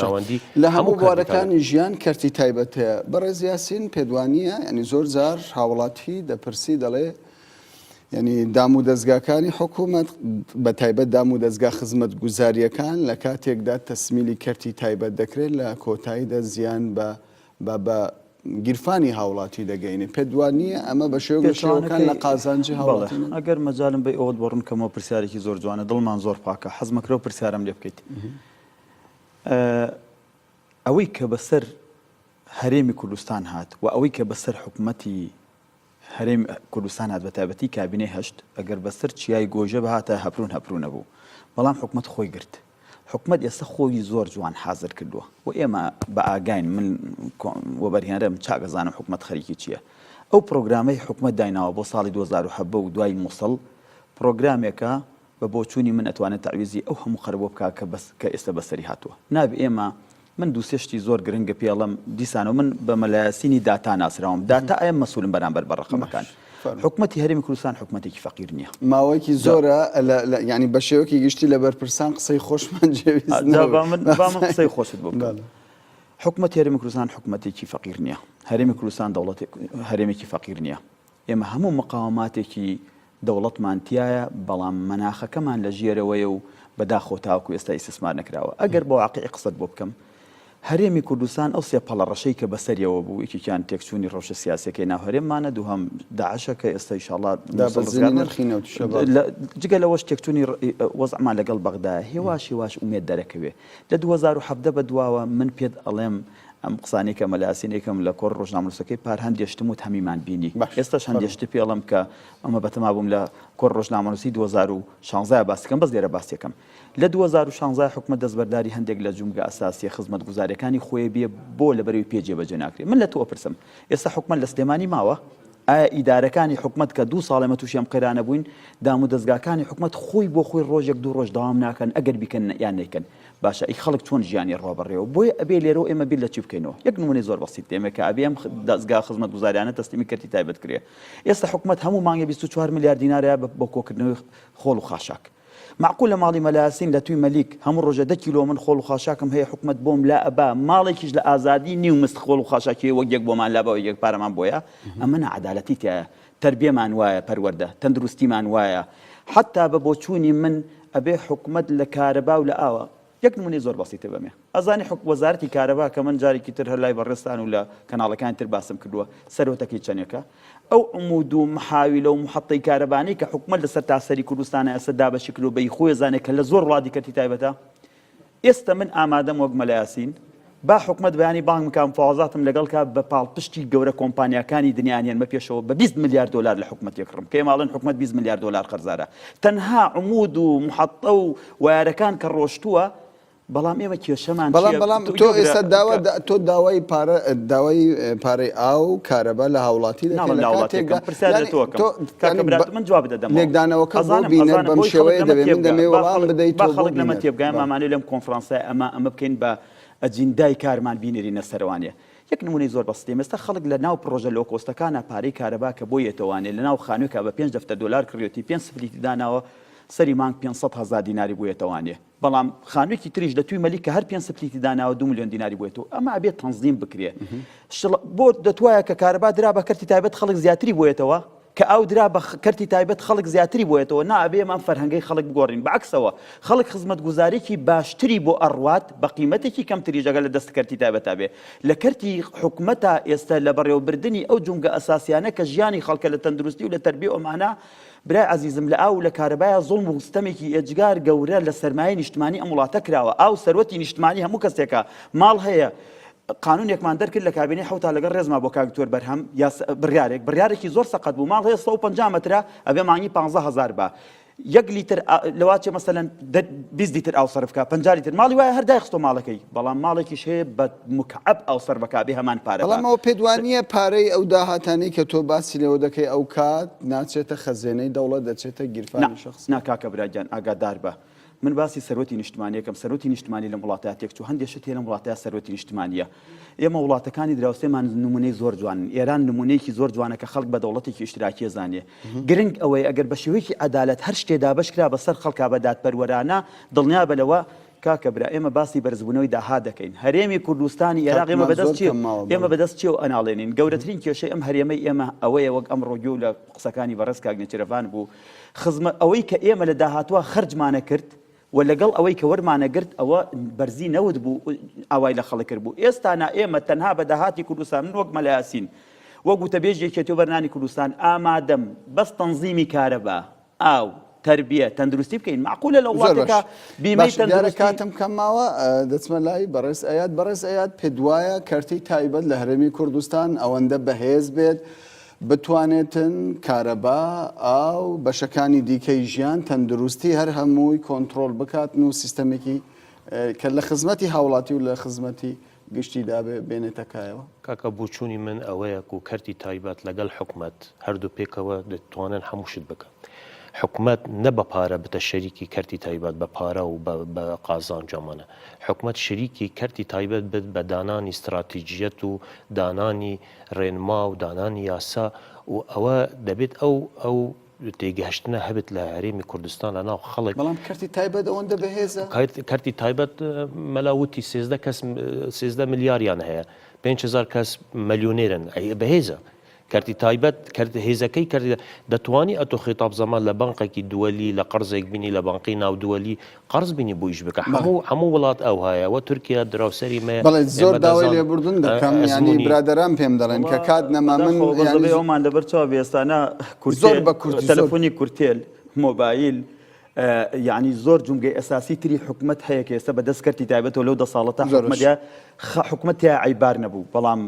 ناوەندی لە هەموو بوارەکانی ژیان کەرتی تایبەت هەیە. بەڕێز یاسین پێدوانیە ینی زۆر جار هاوڵاتی دەپرسی دەڵێ ینی دام و دەستگاکانی حکوومەت بە تایبەت دام و دەستگا خزمەت گوزاریەکان لە کاتێکدا تەسمیلی کەرتی تایبەت دەکرێت لە کۆتاییدا زیان بە گیرفانی هاوڵاتی دەگەینێ پێدوانیە ئەمە بە شێوەکان لە قازانجی هاوڵاتی. ئەگەر مەجالم بە ئەوت بڕن کەمەوە پرسیارێکی زۆر جوانە دڵمان زۆر پاکە حەزمەکرەوە پرسیارم لێ بکەیت. ئەوەی کە بەسەر هەرێمی کوردستان هات و ئەوەی کە بەسەر حکوومەتی هەرێم کوردستان هات بە تایبەتی کابینەی هەشت ئەگەر بەسەر چیای گۆژە بەهاتە هەپرون نەبوو بەڵام حکوومەت خۆی گرت. حکوومەت ئێستا خۆی زۆر جوان حازر کردووە و ئێمە بە ئاگاین من وەبەرهێنەرم چاگەزانم حکوومەت خەریکی چییە. ئەو پرۆگرامەی حکوومەت دایناوە بۆ ساڵی 2007 و دوای مووسڵ پرۆگرامێکە بە بۆچوونی من ئەتوانێت تعویزی ئەو هەموو خەربۆ بکە کە ئێستا بەسەری هاتووە. نابێ ئێمە من دووسێشتی زۆر گرنگە پێڵم دیسانەوە من بە مەلایەسینی داتا ناسراوم داتا ئەم مەسئولم بەرامبەر بە ڕقەمەکان. حکوومەتی هەرێمی کوردستان حکوومەتێکی فەقیر نییە. ماوەیەکی زۆرە ینی بە شێوەکی گشتی لە بەرپرسان قسەی خۆشمان جێویست من قسەی خۆشت بۆ بکەم. حکوومەتی هەرێمی کوردستان حکوومەتێکی فەقیر نییە. هەرێمی کوردستان دەوڵەت هەرێمێکی فەقیر نییە. ئێمە هەموو مقاوماتێکی دەوڵەتمانتیایە بەڵام مەناخەکەمان لە ژێرەوەیە و بەداخۆ تاوەکو ئێستا ئیسtismار نەکراوە. ئەگەر بە واقعی قسەت بۆ بکەم هەرێمی کوردستان ئەو سێپەڵە ڕەشەی کە بەسەریەوە بوو یەکێکیان تێکچوونی ڕەوشە سیاسەکەی ناو هەرێممانە دووهەم داعشە کە ئێستا ئینشاءڵڵا جگە لەوەش تێکچوونی وەزعمان لەگەڵ بەغدایە هێواشی واش ئومێد دەرەکەوێ لە 2017 بە دواوە من پێت ئەڵێم ئەم قسانەی کە مەلاسینێکم لە کۆڕ ڕۆژنامەنووسەکەی پار هەندێشتم و هەمیمان بینی ئێستاش هەندێشتی پێڵم کە ئەمە بەتەما بووم لە کۆڕ ڕۆژنامەنووسی 2016 باسیەکەم بەس لێرە باسیەکەم لە 2016 حکوومەت دەستبەرداری هەندێک لە جومگە ئەساسیە خزمەت گوزاریەکانی خۆی بێ بۆ لەبەرەوەی پێجێبەجێ ناکرێت. من لە تۆ پرسم ئێستا حکوومەت لە سلێمانی ماوە ئایا ئیدارەکانی حکوومەت کە 2 ساڵێمە تووشیان قەیرانە بووین دام و دەستگاکانی حکوومەت خۆی بۆ خۆی ڕۆژێک 2 ڕۆژ داوام ناکەن ئەگەر بیکەن یان نەیکەن باشە ئەی خەڵک چۆن ژیانی ڕۆبەڕێەوە بۆیە ئەبێ لێرەوە ئێمە بیر لە چی بکەینەوە. یەک نمونەی زۆر بەسیط ئێمە کە ئەبێ ئەم دەستگا خزمەت گوزاریانە تەسلیمی کەرتی تایبەت کرێ. ئێستا حکوومەت هەموو مانگە 24 میلیارد دینارە بۆ کۆکردنەوەی خۆڵ و خاشاک. معقول لە ماڵی مەلاسین لە توی مەلیک هەموو ڕۆژە 10 کیلۆ من خۆڵ و خاشاکم هەیە حکوومەت بۆم لا ئەبا ماڵێکیش لە ئازادی نیو مست خۆڵ و خاشاکی وەک یەک بۆمان لابەوە یەک پارەمان بۆیە ئەمە نەعەدالەتی تایە. تربیەمان وایە پەروەردە تەندروستیمان وایە حتا بە بۆچوونی من ئەبێ حکوومەت لە کارەبا و لە ئاوە. یەک نمونەی زۆر بەسیطە بەمێ ئەزانی وەزارەتی کارەبا کە من جارێکی تر هەر لای بەڕێستان و لە کەناڵەکانی تر باسم کردووە سەرۆتەکەی چەندێکە ئەو عمود و محاویلە و محەطەی کارەبانەی کە حکوومەت لەسەر تاسەری کوردستانە ئێستا دابەشی کردو بەی خۆی زانێت کە لە زۆر وڵاتی کەرتی تایبەتە ئێستا من ئامادەم وەک مەلایەسین با حکوومەت بەیانی بانگ بکەم فەوازاتم لەگەڵ کا بە پاڵپشتی گەورە کۆمپانیەکانی دنیایان مە پێشەوە بە 20 میلیارد دلار لە حکوومەت یەکڕم کە ماڵن حکوومەت 20 میلیارد دلار قەرزارە تەنها عمود و محەطە و وایارەکان کە ڕۆشتووە بەڵام ئێمە کێشەمان بەڵام تۆ ئێستا تۆ داوای پارەی ئاو کارەبا لە هاوڵاتی من جواب دەدەم لێکدانەوەکە بۆ بینێت بەم شێوەیە دەبێت من دەمێ وەڵام بدەیت تۆ خەڵک لەمە تێبگای مامانێ لەم کۆنفرانسای ئەمە بکەین بە ئەجیندای کارمان بینێری نەسەروانیە. یەک نمونەی زۆر بەسیط ئێستا خەڵک لە ناو پرۆژە لۆکۆستەکانە پارەی کارەبا کە بۆ یێتەوانێت لە ناو خانوویەکە بە 5 دەفتەر دلار کڕیەتی 5 سپلیتی داناوە سەری مانگ 500,000 دیناری بوویێتەوانێ بەڵام خانوویەکی تریش لە توی مەلیک کە هەر 5 سپلیتی داناوە 2 میلیۆن دیناری بووێتەوە ئەمە ئەبێت تەنزیم بکرێ بۆ دەتوایە کە کارەبا درا بە کەرتی تایبەت خەڵک زیاتری بووێتەوە کە ئاو درا بە کەرتی تایبەت خەڵک زیاتری بۆیێتەوە نابێ ئەم فەرهەنگەی خەڵک بگۆڕین بەعکسەوە خەڵک خزمەتگوزارێکی باشتری بۆ ئەڕوات بە قیمەتێکی کەمتری جەگەل لە دەست کەرتی تایبەتا بێ لە کەرتی حکومەتە ئێستا لە بەڕێوەبردننی ئەو جونگە ئەساسیانە کە ژیانی خەڵکە لە تەندروستی و لە تەربیە ئەمانە برای عزیزم لە ئاو لە کارەبایە زوڵم و ستەمێکی ئێجگار گەورە لە سەرمایە نیشتمانی ئەم وڵاتە کراوە ئاو سەرۆتی نیشتمانی هەموو کەسێکە ماڵ هەیە قانونێکمان دەرکرد لە کابینەی حوتا لەگەڵ ڕێزما بۆ کاکتۆر بەرهەم بڕیارێکی زۆر سەقەت بوو ماڵ هەیە 150 مەترە ئەبێ مانگی 15000 بە 1 لیتر لەواچێ مەسەلەن 20 لیتر ئاو سەرفکە 50 لیتر ماڵی وایە هەردای خستۆ ماڵەکەی بەڵام ماڵێکیش هەیە بە مکعب ئاو سەر بەکابێ هەمان پارە بەڵامەوە پێدوانیە پارەی ئەو داهاتانی کە تۆ باسی لەوە دەکەی ئەو کات ناچێتە خەزێنەی دەوڵەت دەچێتە گیرفانی شخص ناکاکە براگیان ئاگادار بە من باسی سەرۆتی نیشتمانیەکەم سەرۆتی نیشتمانی لەم وڵاتە تێکچوو هەندێک شت لەم وڵاتە سەرۆتی نیشتمانیە ئێمە وڵاتەکانی دراوسێمان نمونەی زۆر جوانن ئێران نمونەیەکی زۆر جوانە کە خەڵک بە دەوڵەتێکی ئیشتراکی زانێ گرنگ ئەوەی ئەگەر بە شێوەیەکی عەدالەت هەر شتێدا بەشکرا بەسەر خەڵکا بە دادپەروەرانە دڵنیا بەلەوە کاکە برا ئێمە باسی بەرزبوونەوەی داها دەکەین هەرێمی کوردستانی عێراق ئێمە بەدەست چی و ئەناڵێنین گەورەترین کێشەی ئەم هەرێمەی ئێمە ئەوەیە وەک ئەم ڕۆگی و لە قسەکانی بەڕێز کاگنێچرەڤان بوو خزمەت ئەوەی کە ئێمە لە داهاتوە خەرجمانە کرد و لەگەڵ ئەوەی کە وەرمانە گرت ئەوە بەرزی نەوت بوو ئاوای لە خەڵک کرد بوو ئێستانا ئێمە تەنها بە داهاتی کوردستان من وەک مەلایاسین وەک وتەبێژێکێتی بەرنانی کوردستان ئامادەم بەس تەنزیمی کارەبا ئاو تربیە تەندروستی بکەین معقولە لە وڵاتێکە بیمەی تەندروستی کاتم کەماوە دەچمە لای بەڕێز ئەیاد پێ دوایە کەرتی تایبەت لە هەرێمی کوردستان ئەوەندە بەهێز بێت بتوانێتن کارەبا ئاو بەشەکانی دیکەی ژیان تەندروستی هەر هەمووی کۆنتترۆل بکاتن و سیستەمێکی کە لە خزمەتی هاوڵاتی و لە خزمەتی گشتیدا بێنێتەکایەوە کاکە بۆچوونی من ئەوەیە و کەرتی تایبەت لەگەڵ حکومەت هەردوو پێکەوە دەتوانن هەموو شت بکەن حکومەت نە بە پارە بتە شەریکی کەرتی تایبەت بە پارە و بە قازان جامانە حکومەت شەریکی کەرتی تایبەت بێت بە دانانی استراتیژیەت و دانانی ڕێنما و دانانی یاسا و ئەوە دەبێت ئەو تێگەهشتنە هەبێت لە هەرێمی کوردستان لە ناو خەڵک بەڵام کەرتی تایبەت ئەوەندە بەهێزە کەرتی تایبەت مەلاوتی 13 ملیاریان هەیە 5000 کەس مەلیۆنێرن بەهێزە کەرتی تایبەت هێزەکەی کردی دەتوانی ئەتۆ خێتاب زەمان لە بانقێکی دووەلی لە قەرزێک بینی لە بانقی ناو دووەلی قەرز بینی بۆ ئیش بکە هەموو وڵات ئەو هەیەوە تورکیا دراوسەری مێ بەڵێ زۆر داوای لێبوردن دەکەم ینی برادەران پێم دەڵێن کە کات نەما من ئەومان دەبەر چاوە بێستانە زۆر بە تەلەفۆنی کورتێل مۆبایل یعنی زۆر جونگەی ئەساسی تری حکومت هەیە کە ئێستا بەدەست کەرتی تایبەتەوە لەو 10 ساڵەتا حکومەت عیبار نەبوو بەڵام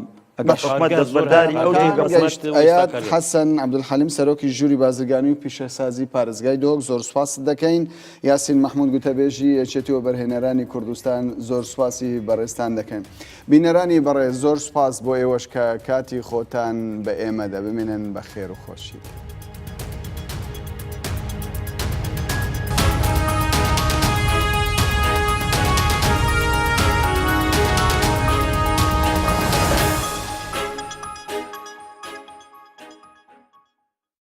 ئەیاد حەسەن عەبدولحەلیم سەرۆکی ژووری بازرگانی و پیشەسازی پارێزگای دۆک زۆر سوپاس دەکەین یاسین مەحموود گوتەبێژی یەکێتی وەبەرهێنەرانی کوردستان زۆر سوپاسی بەڕێستان دەکەین بینەرانی بەڕێز زۆر سوپاس بۆ ئێوەش کە کاتی خۆتان بە ئێمە دەبمێنن بە خێر و خۆشی.